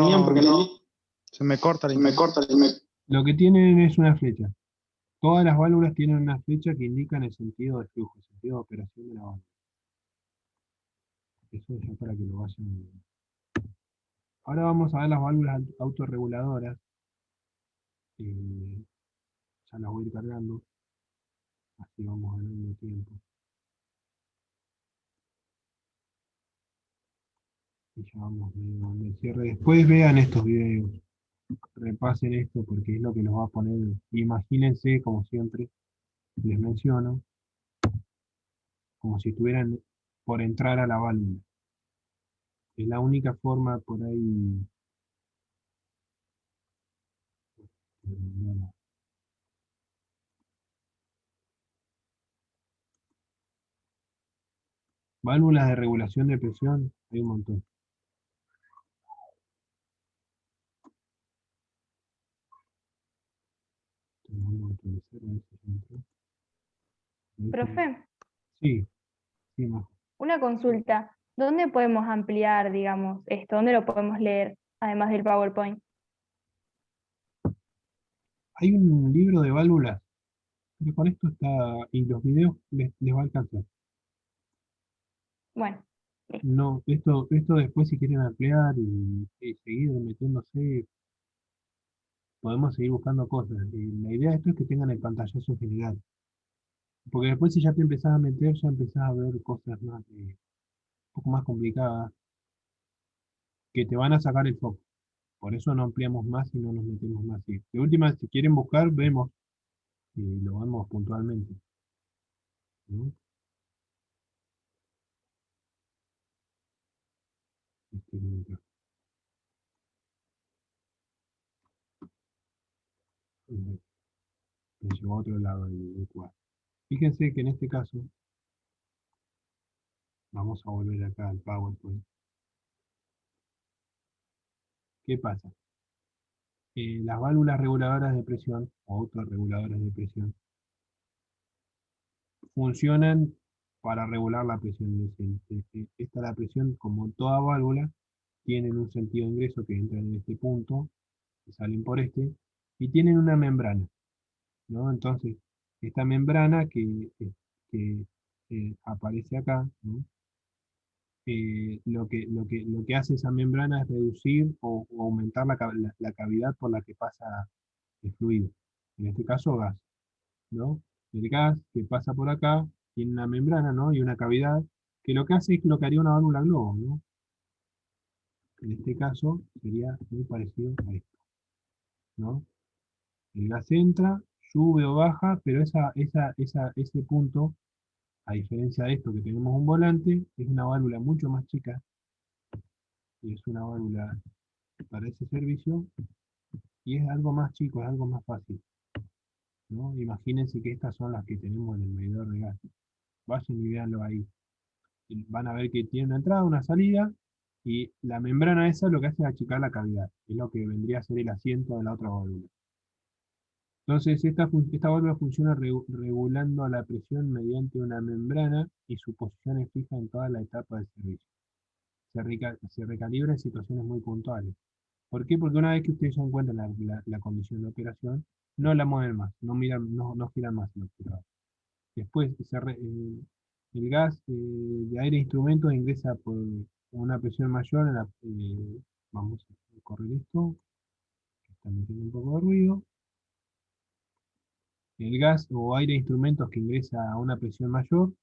se me corta la internet. Lo que tienen es una flecha. Todas las válvulas tienen una flecha que indica el sentido de flujo, el sentido de operación de la válvula. Eso ya para que lo vayan viendo. Ahora vamos a ver las válvulas autorreguladoras. Ya las voy a ir cargando. Así vamos ganando tiempo. Y ya vamos viendo el cierre. Después vean estos videos. repasen esto porque es lo que nos va a poner. Imagínense, como siempre les menciono, como si estuvieran por entrar a la válvula. Es la única forma por ahí. Bueno, válvulas de regulación de presión, hay un montón. Vamos a actualizar, a ver si ya entró. Ahí Profe, tenemos. Sí, sí, más. una consulta. ¿Dónde podemos ampliar, digamos, esto? ¿Dónde lo podemos leer, además del PowerPoint? Hay un libro de válvulas, pero con esto está, y los videos les va a alcanzar. Bueno, listo. No, esto después si quieren ampliar y seguir metiéndose, podemos seguir buscando cosas. La idea de esto es que tengan el pantallazo general. Porque después si ya te empezás a meter, ya empezás a ver cosas más, un poco más complicadas, que te van a sacar el foco. Por eso no ampliamos más y no nos metemos más. Y de última, si quieren buscar, vemos, y lo vemos puntualmente, ¿no? Mientras, me llevó a otro lado el cuadro. Fíjense que en este caso, vamos a volver acá al PowerPoint. ¿Qué pasa? Las válvulas reguladoras de presión o autorreguladoras de presión funcionan para regular la presión. Esta la presión, como toda válvula, tienen un sentido de ingreso que entran en este punto, que salen por este, y tienen una membrana, ¿no? Entonces, esta membrana que aparece acá, ¿no? Lo que hace esa membrana es reducir o aumentar la cavidad por la que pasa el fluido, en este caso gas, ¿no? El gas que pasa por acá tiene una membrana, ¿no? Y una cavidad que lo que hace es lo que haría una válvula globo, ¿no? En este caso sería muy parecido a esto, ¿no? El gas entra, sube o baja, pero ese punto, a diferencia de esto que tenemos un volante, es una válvula mucho más chica y es una válvula para ese servicio y es algo más chico, es algo más fácil, ¿no? Imagínense que estas son las que tenemos en el medidor de gas. Vayan y véanlo ahí. Y van a ver que tiene una entrada, una salida, y la membrana esa lo que hace es achicar la cavidad, es lo que vendría a ser el asiento de la otra válvula. Entonces, esta válvula funciona regulando la presión mediante una membrana y su posición es fija en toda la etapa del servicio. Se recalibra en situaciones muy puntuales. ¿Por qué? Porque una vez que ustedes ya encuentran la condición de operación, no la mueven más, no miran, no giran más el obturador. Después, el gas de aire e instrumentos ingresa por una presión mayor vamos a correr esto, que está metiendo un poco de ruido. El gas o aire de instrumentos que ingresa a una presión mayor,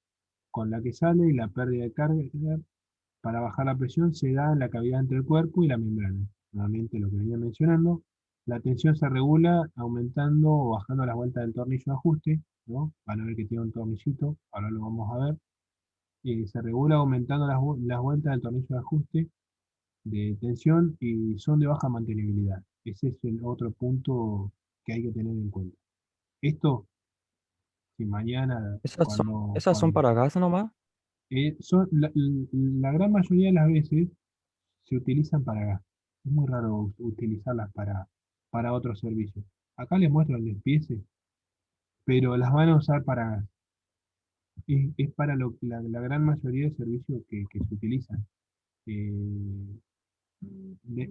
con la que sale y la pérdida de carga para bajar la presión se da en la cavidad entre el cuerpo y la membrana. Nuevamente lo que venía mencionando, la tensión se regula aumentando o bajando las vueltas del tornillo de ajuste, ¿no? Van a ver que tiene un tornillito, ahora lo vamos a ver. Se regula aumentando las vueltas del tornillo de ajuste de tensión y son de baja mantenibilidad. Ese es el otro punto que hay que tener en cuenta. Esto, si mañana, Esas son para gas nomás. la gran mayoría de las veces se utilizan para gas. Es muy raro utilizarlas para otros servicios. Acá les muestro el despiece, pero las van a usar para gas. Es para la gran mayoría de servicios que se utilizan. Eh,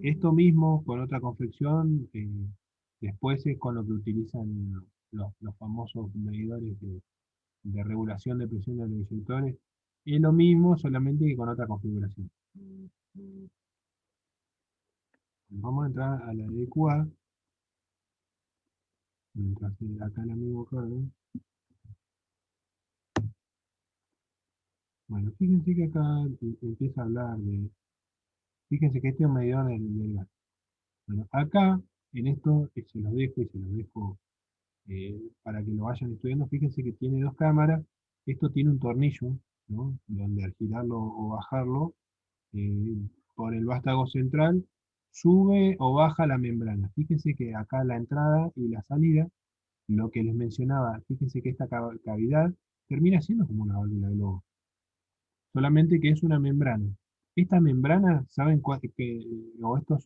Esto mismo con otra confección, después es con lo que utilizan los famosos medidores de regulación de presión de los inyectores. Es lo mismo, solamente que con otra configuración. Vamos a entrar a la de QA, mientras acá el amigo carga. Bueno, fíjense que acá empieza a hablar fíjense que este es un medidor del gas. Bueno, acá en esto se los dejo y se los dejo para que lo vayan estudiando. Fíjense que tiene dos cámaras. Esto tiene un tornillo, ¿no? Donde al girarlo o bajarlo, eh, por el vástago central, sube o baja la membrana. Fíjense que acá la entrada y la salida, lo que les mencionaba, fíjense que esta cavidad termina siendo como una válvula de globo, solamente que es una membrana. Esta membrana, ¿saben o estos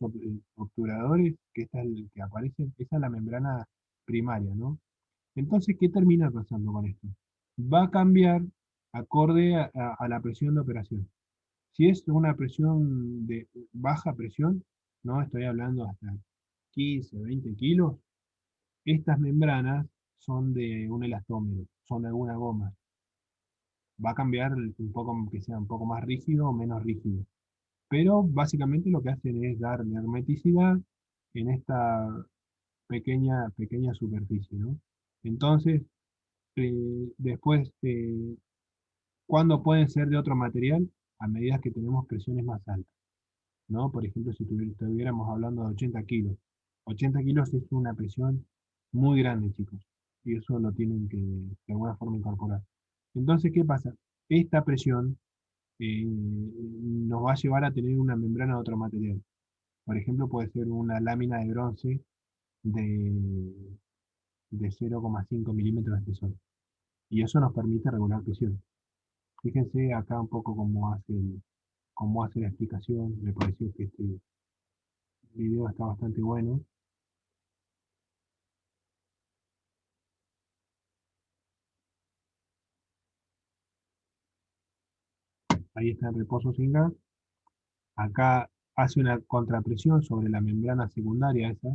obturadores que, que aparecen? Esa es la membrana primaria, ¿no? Entonces, ¿qué termina pasando con esto? Va a cambiar acorde a la presión de operación. Si es una presión de baja presión, no estoy hablando hasta 15, 20 kilos, estas membranas son de un elastómero, son de alguna goma. Va a cambiar un poco, que sea un poco más rígido o menos rígido. Pero básicamente lo que hacen es darle hermeticidad en esta pequeña superficie, ¿no? Entonces, después, ¿cuándo pueden ser de otro material? A medida que tenemos presiones más altas, ¿no? Por ejemplo, si estuviéramos hablando de 80 kilos. 80 kilos es una presión muy grande, chicos. Y eso lo tienen que de alguna forma incorporar. Entonces, ¿qué pasa? Esta presión nos va a llevar a tener una membrana de otro material. Por ejemplo, puede ser una lámina de bronce de, de 0,5 milímetros de espesor. Y eso nos permite regular presión. Fíjense acá un poco cómo hace la explicación. Me pareció que este video está bastante bueno. Ahí está en reposo sin gas. Acá hace una contrapresión sobre la membrana secundaria esa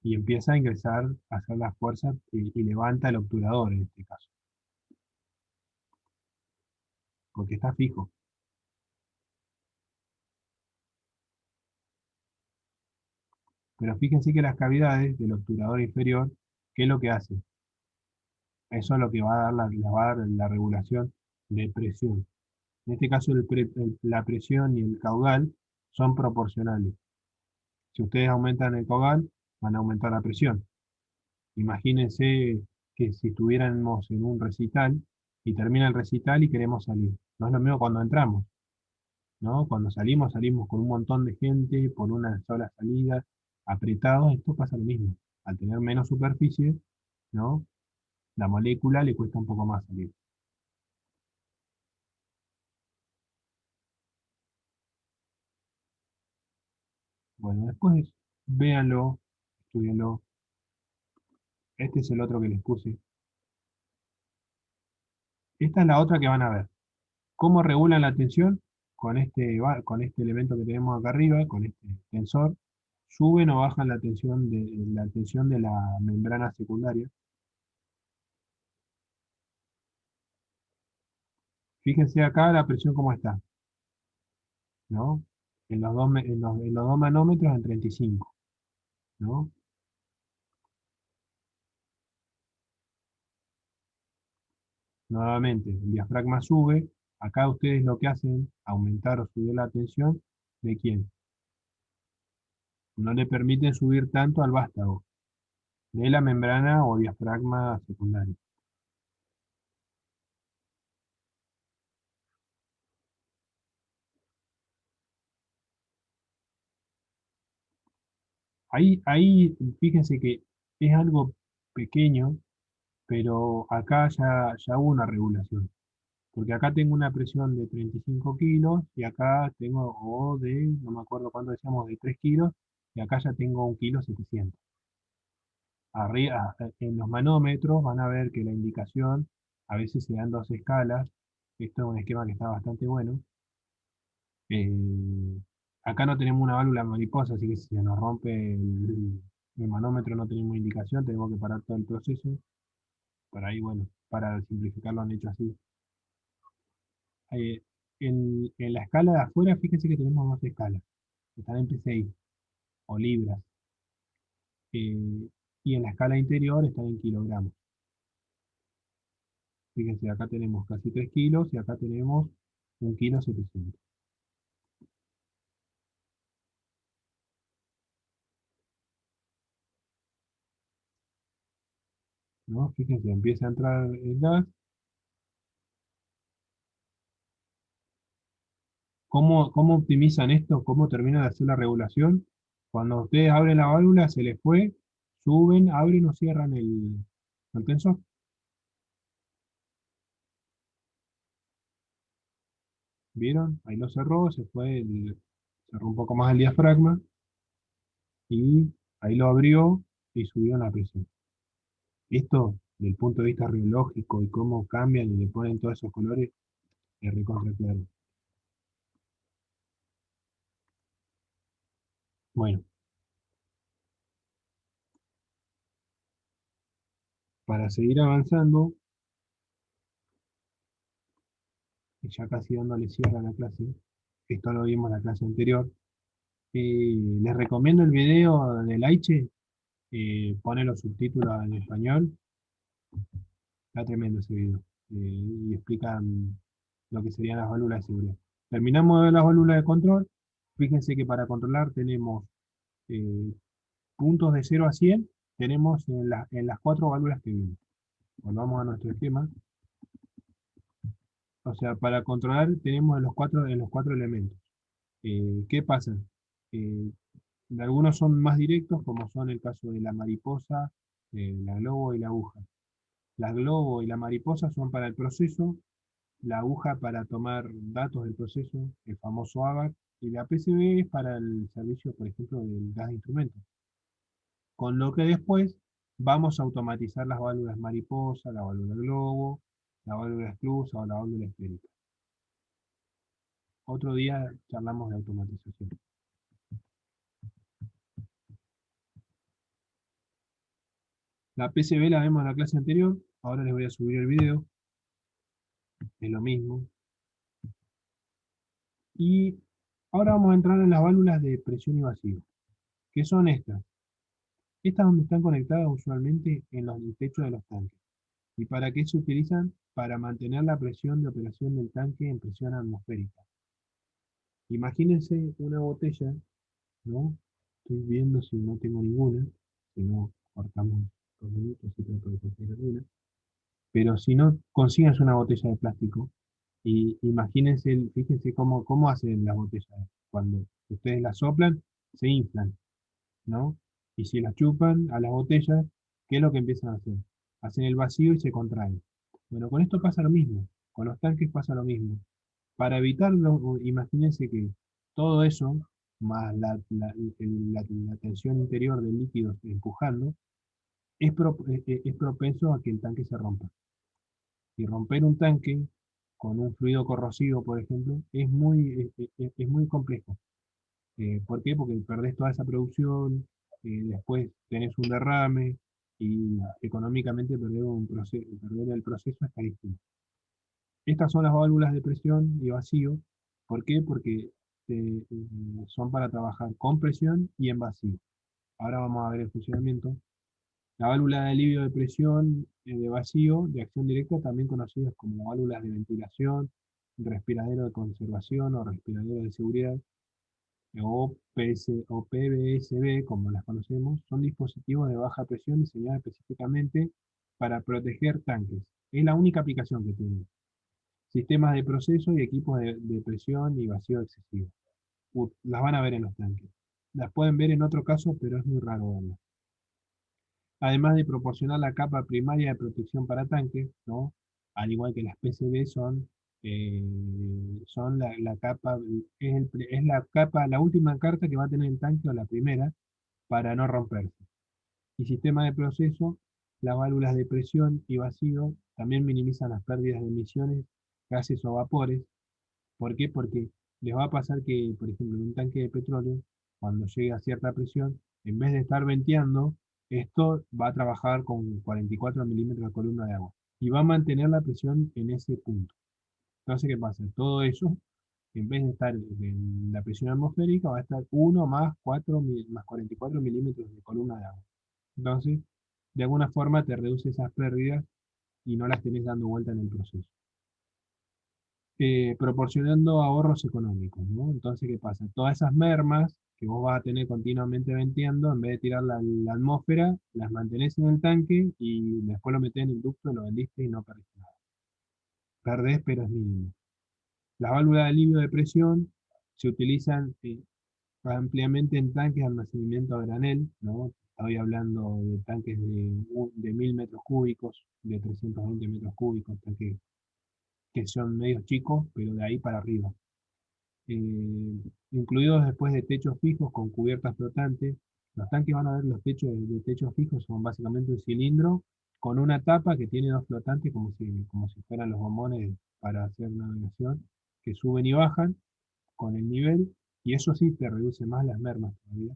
y empieza a ingresar, a hacer las fuerzas y levanta el obturador en este caso, porque está fijo. Pero fíjense que las cavidades del obturador inferior, ¿qué es lo que hace? Eso es lo que va a dar va a dar la regulación de presión. En este caso la presión y el caudal son proporcionales. Si ustedes aumentan el caudal, van a aumentar la presión. Imagínense que si estuviéramos en un recital y termina el recital y queremos salir. No es lo mismo cuando entramos, ¿no? Cuando salimos con un montón de gente por una sola salida, apretados. Esto pasa lo mismo. Al tener menos superficie, ¿no? La molécula le cuesta un poco más salir. Bueno, después véanlo, estudienlo. Este es el otro que les puse. Esta es la otra que van a ver. ¿Cómo regulan la tensión? Con este elemento que tenemos acá arriba, con este tensor, suben o bajan la tensión de la membrana secundaria. Fíjense acá la presión cómo está, ¿no? En los dos manómetros en 35, ¿no? Nuevamente, el diafragma sube. Acá ustedes lo que hacen, aumentar o subir la tensión, ¿de quién? No le permiten subir tanto al vástago, de la membrana o diafragma secundario. Ahí fíjense que es algo pequeño, pero acá ya hubo una regulación. Porque acá tengo una presión de 35 kilos y acá tengo, no me acuerdo cuánto decíamos, de 3 kilos, y acá ya tengo 1,7 kilos. Arriba, en los manómetros van a ver que la indicación a veces se dan dos escalas. Esto es un esquema que está bastante bueno. Eh, Acá no tenemos una válvula mariposa, así que si se nos rompe el manómetro no tenemos indicación, tenemos que parar todo el proceso. Por ahí, bueno, para simplificarlo han hecho así. Eh, en la escala de afuera, fíjense que tenemos dos escalas, que están en PSI o libras. Y en la escala interior están en kilogramos. Fíjense, acá tenemos casi 3 kilos y acá tenemos 1,7 kilos. ¿no? Fíjense, empieza a entrar el gas. ¿Cómo optimizan esto? ¿Cómo terminan de hacer la regulación? Cuando ustedes abren la válvula, se les fue, suben, abren o cierran el tensor. ¿Vieron? Ahí lo cerró, se fue, cerró un poco más el diafragma y ahí lo abrió y subió la presión. Esto, desde el punto de vista radiológico y cómo cambian y le ponen todos esos colores, es recontra claro. Bueno, para seguir avanzando, y ya casi dándole cierre a la clase, esto lo vimos en la clase anterior, les recomiendo el video del Aiche, pone los subtítulos en español, está tremendo ese video, y explican lo que serían las válvulas de seguridad. Terminamos de ver las válvulas de control, fíjense que para controlar tenemos eh, puntos de 0 a 100, tenemos en las 4 válvulas que vienen. Volvamos a nuestro esquema. O sea, para controlar tenemos en los cuatro elementos. ¿Qué pasa? Eh, Algunos son más directos, como son el caso de la mariposa, la globo y la aguja. La globo y la mariposa son para el proceso, la aguja para tomar datos del proceso, el famoso ABAC, y la PCB es para el servicio, por ejemplo, del gas de instrumentos. Con lo que después vamos a automatizar las válvulas mariposa, la válvula globo, la válvula esclusa o la válvula esférica. Otro día charlamos de automatización. La PCB la vemos en la clase anterior, ahora les voy a subir el video, es lo mismo. Y ahora vamos a entrar en las válvulas de presión y vacío. ¿Qué son estas? Estas donde están conectadas usualmente en los techos de los tanques. ¿Y para qué se utilizan? Para mantener la presión de operación del tanque en presión atmosférica. Imagínense una botella, ¿no? Estoy viendo si no tengo ninguna, si no cortamos 2 minutos y trato de conseguir una. Pero si no, consíganse una botella de plástico y imagínense, fíjense cómo hacen las botellas. Cuando ustedes las soplan, se inflan, ¿no? Y si las chupan a las botellas, ¿qué es lo que empiezan a hacer? Hacen el vacío y se contraen. Bueno, con esto pasa lo mismo, con los tanques pasa lo mismo. Para evitarlo, imagínense que todo eso, más la tensión interior del líquido empujando, es propenso a que el tanque se rompa. Y romper un tanque con un fluido corrosivo, por ejemplo, es muy complejo. ¿Por qué? Porque perdés toda esa producción, después tenés un derrame y económicamente perder el proceso es carísimo. Estas son las válvulas de presión y vacío. ¿Por qué? Porque son para trabajar con presión y en vacío. Ahora vamos a ver el funcionamiento. La válvula de alivio de presión de vacío, de acción directa, también conocidas como válvulas de ventilación, respiradero de conservación o respiradero de seguridad, o PVSB, como las conocemos, son dispositivos de baja presión diseñados específicamente para proteger tanques. Es la única aplicación que tienen. Sistemas de proceso y equipos de presión y vacío excesivo. Las van a ver en los tanques. Las pueden ver en otro caso, pero es muy raro verlas. Además de proporcionar la capa primaria de protección para tanques, ¿no? Al igual que las PCB son la capa, es la capa, la última carta que va a tener el tanque o la primera para no romperse. Y sistema de proceso, las válvulas de presión y vacío también minimizan las pérdidas de emisiones, gases o vapores. ¿Por qué? Porque les va a pasar que, por ejemplo, en un tanque de petróleo, cuando llegue a cierta presión, en vez de estar venteando, esto va a trabajar con 44 milímetros de columna de agua y va a mantener la presión en ese punto. Entonces, ¿qué pasa? Todo eso, en vez de estar en la presión atmosférica, va a estar 1 más 44 milímetros de columna de agua. Entonces, de alguna forma te reduce esas pérdidas y no las tenés dando vuelta en el proceso. Proporcionando ahorros económicos, ¿no? Entonces, ¿qué pasa? Todas esas mermas que vos vas a tener continuamente venteando, en vez de tirar la atmósfera, las mantenés en el tanque y después lo metés en el ducto, lo vendiste y no perdiste nada. Perdés, pero es mínimo. Las válvulas de alivio de presión se utilizan ampliamente en tanques de almacenamiento a granel, ¿no? Estoy hablando de tanques de 1000 metros cúbicos, de 320 metros cúbicos, tanques que son medios chicos, pero de ahí para arriba. Incluidos después de techos fijos con cubiertas flotantes. Los tanques van a ver los techos de techos fijos, son básicamente un cilindro con una tapa que tiene dos flotantes como si fueran los bombones para hacer navegación, que suben y bajan con el nivel, y eso sí te reduce más las mermas todavía.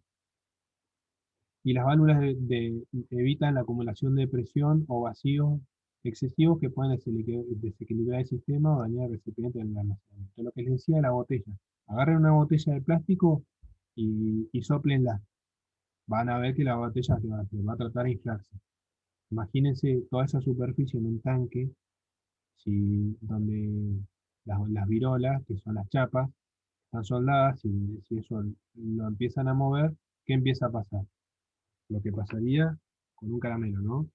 Y las válvulas evitan la acumulación de presión o vacíos excesivos que pueden desequilibrar el sistema o dañar el recipiente del almacenamiento. Lo que les decía de la botella. Agarren una botella de plástico y sóplenla. Van a ver que la botella se va a tratar de inflarse. Imagínense toda esa superficie en un tanque, donde las virolas, que son las chapas, están soldadas, y si eso lo empiezan a mover, ¿qué empieza a pasar? Lo que pasaría con un caramelo, ¿no?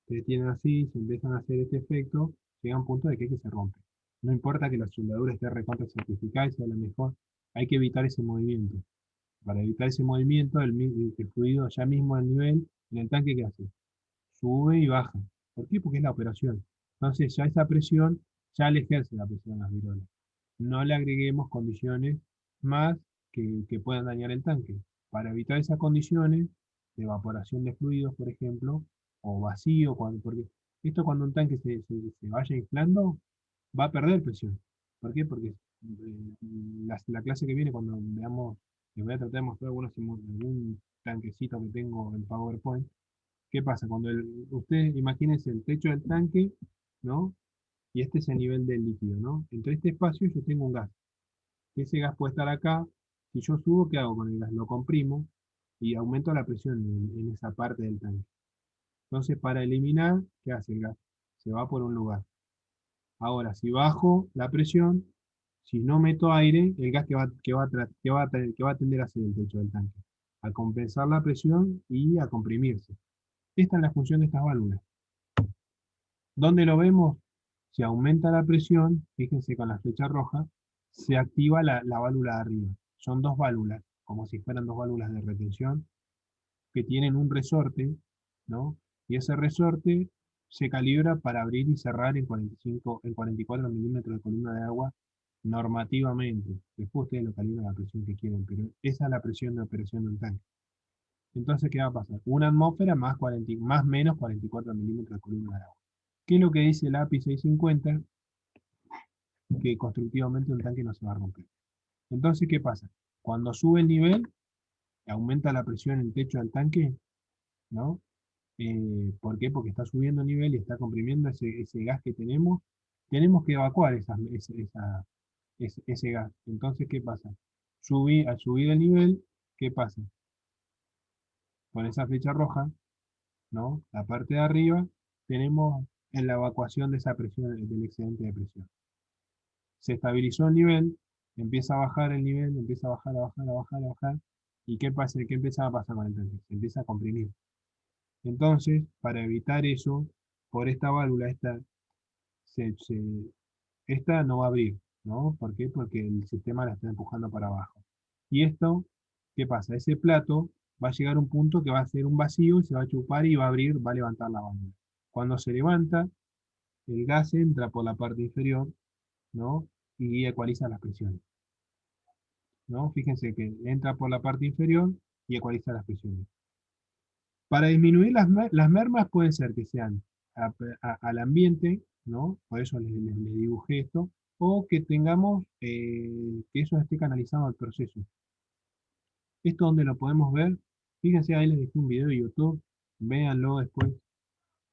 Ustedes tienen así, se empiezan a hacer este efecto, llega un punto de que se rompe. No importa que la soldadura esté recontra certificada y sea la mejor, hay que evitar ese movimiento. Para evitar ese movimiento, el fluido ya mismo al nivel, en el tanque, ¿qué hace? Sube y baja. ¿Por qué? Porque es la operación. Entonces ya esa presión, ya le ejerce la presión a las virolas. No le agreguemos condiciones más que puedan dañar el tanque. Para evitar esas condiciones de evaporación de fluidos, por ejemplo, o vacío, porque esto cuando un tanque se vaya inflando, va a perder presión. ¿Por qué? Porque la clase que viene, cuando veamos, les voy a tratar de mostrar algún tanquecito que tengo en PowerPoint. ¿Qué pasa? Cuando ustedes imagínense el techo del tanque, ¿no? Y este es el nivel del líquido, ¿no? Entre este espacio yo tengo un gas. Ese gas puede estar acá. Si yo subo, ¿qué hago con el gas? Lo comprimo y aumento la presión en esa parte del tanque. Entonces, para eliminar, ¿qué hace el gas? Se va por un lugar. Ahora, si bajo la presión, si no meto aire, el gas que va a tender hacia el techo del tanque, a compensar la presión y a comprimirse. Esta es la función de estas válvulas. ¿Dónde lo vemos? Si aumenta la presión, fíjense con la flecha roja, se activa la válvula de arriba. Son dos válvulas, como si fueran dos válvulas de retención, que tienen un resorte, ¿no? Y ese resorte se calibra para abrir y cerrar en 44 milímetros de columna de agua normativamente. Después ustedes lo calibran a la presión que quieren, pero esa es la presión de operación de un tanque. Entonces, ¿qué va a pasar? Una atmósfera más menos 44 milímetros de columna de agua. ¿Qué es lo que dice el API 650? Que constructivamente un tanque no se va a romper. Entonces, ¿qué pasa? Cuando sube el nivel, aumenta la presión en el techo del tanque, ¿no? ¿Por qué? Porque está subiendo el nivel y está comprimiendo ese gas que tenemos. Tenemos que evacuar ese gas. Entonces, ¿qué pasa? Al subir el nivel, ¿qué pasa? Con esa flecha roja, ¿no? La parte de arriba, tenemos en la evacuación de esa presión, del excedente de presión. Se estabilizó el nivel, empieza a bajar el nivel, empieza a bajar, a bajar, a bajar, a bajar. ¿Y qué pasa? ¿Qué empieza a pasar con el tanque? Se empieza a comprimir. Entonces, para evitar eso, por esta válvula, esta no va a abrir, ¿no? ¿Por qué? Porque el sistema la está empujando para abajo. Y esto, ¿qué pasa? Ese plato va a llegar a un punto que va a ser un vacío y se va a chupar y va a abrir, va a levantar la válvula. Cuando se levanta, el gas entra por la parte inferior, ¿no? Y ecualiza las presiones, ¿no? Fíjense que entra por la parte inferior y ecualiza las presiones. Para disminuir las mermas pueden ser que sean al ambiente, ¿no? Por eso les dibujé esto, o que tengamos, que eso esté canalizado al proceso. Esto donde lo podemos ver, fíjense, ahí les dejé un video de YouTube, véanlo después,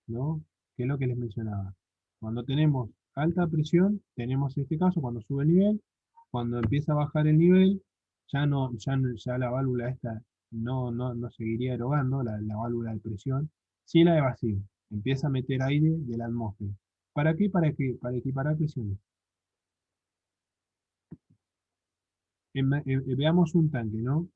¿no? Que es lo que les mencionaba. Cuando tenemos alta presión, tenemos este caso, cuando sube el nivel, cuando empieza a bajar el nivel, ya la válvula esta no seguiría erogando, la válvula de presión, sí la de vacío, empieza a meter aire de la atmósfera. ¿Para qué? Para equiparar presiones. Veamos un tanque, ¿no?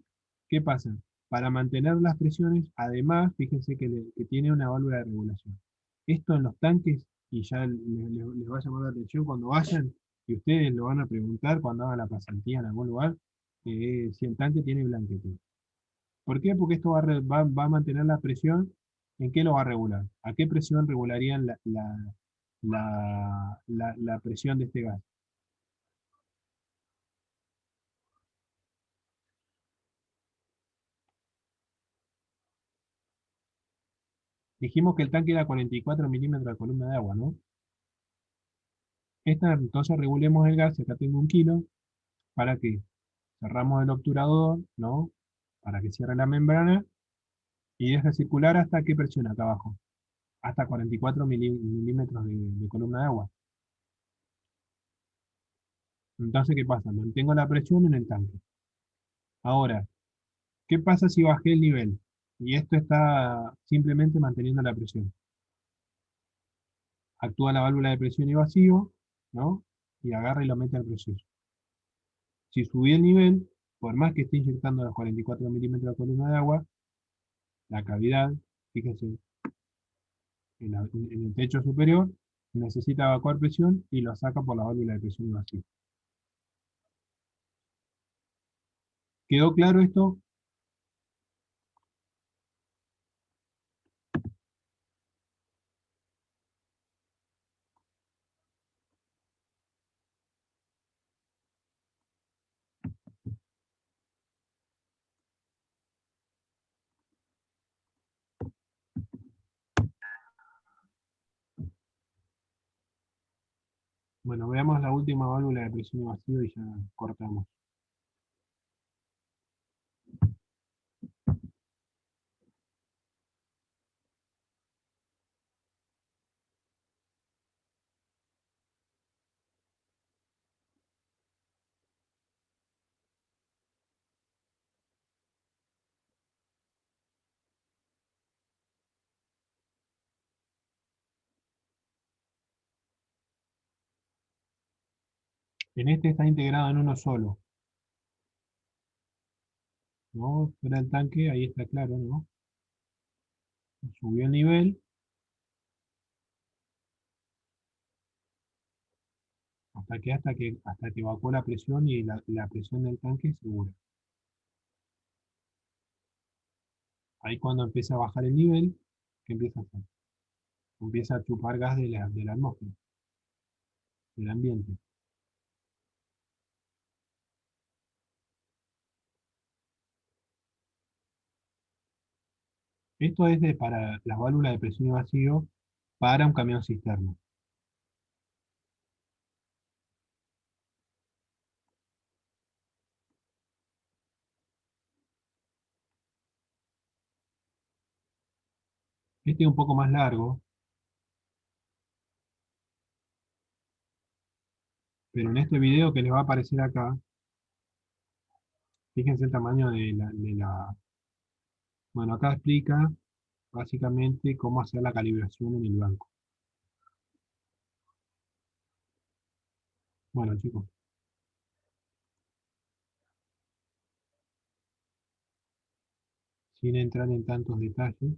¿Qué pasa? Para mantener las presiones, además, fíjense que tiene una válvula de regulación. Esto en los tanques, y ya les va a llamar la atención cuando vayan, y ustedes lo van a preguntar cuando hagan la pasantía en algún lugar, si el tanque tiene blanquete. ¿Por qué? Porque esto va a mantener la presión. ¿En qué lo va a regular? ¿A qué presión regularían la presión de este gas? Dijimos que el tanque era 44 milímetros de columna de agua, ¿no? Entonces regulemos el gas, acá tengo 1 kilo, ¿para qué? Cerramos el obturador, ¿no? Para que cierre la membrana y deje circular hasta qué presión acá abajo. Hasta 44 milímetros de columna de agua. Entonces, ¿qué pasa? Mantengo la presión en el tanque. Ahora, ¿qué pasa si bajé el nivel? Y esto está simplemente manteniendo la presión. Actúa la válvula de presión y vacío, ¿no? Y agarra y lo mete al proceso. Si subí el nivel, por más que esté inyectando los 44 milímetros de columna de agua, la cavidad, fíjense, en el techo superior, necesita evacuar presión y lo saca por la válvula de presión y vacío. ¿Quedó claro esto? Bueno, veamos la última válvula de presión y vacío y ya cortamos. En este está integrado en uno solo, ¿no? Fuera del tanque, ahí está claro, ¿no? Subió el nivel, hasta que evacuó la presión y la presión del tanque es segura. Ahí cuando empieza a bajar el nivel, ¿qué empieza a hacer? Empieza a chupar gas de la atmósfera, del ambiente. Esto es para las válvulas de presión y vacío para un camión cisterna. Este es un poco más largo, pero en este video que les va a aparecer acá, fíjense el tamaño Bueno, acá explica básicamente cómo hacer la calibración en el banco. Bueno, chicos, sin entrar en tantos detalles,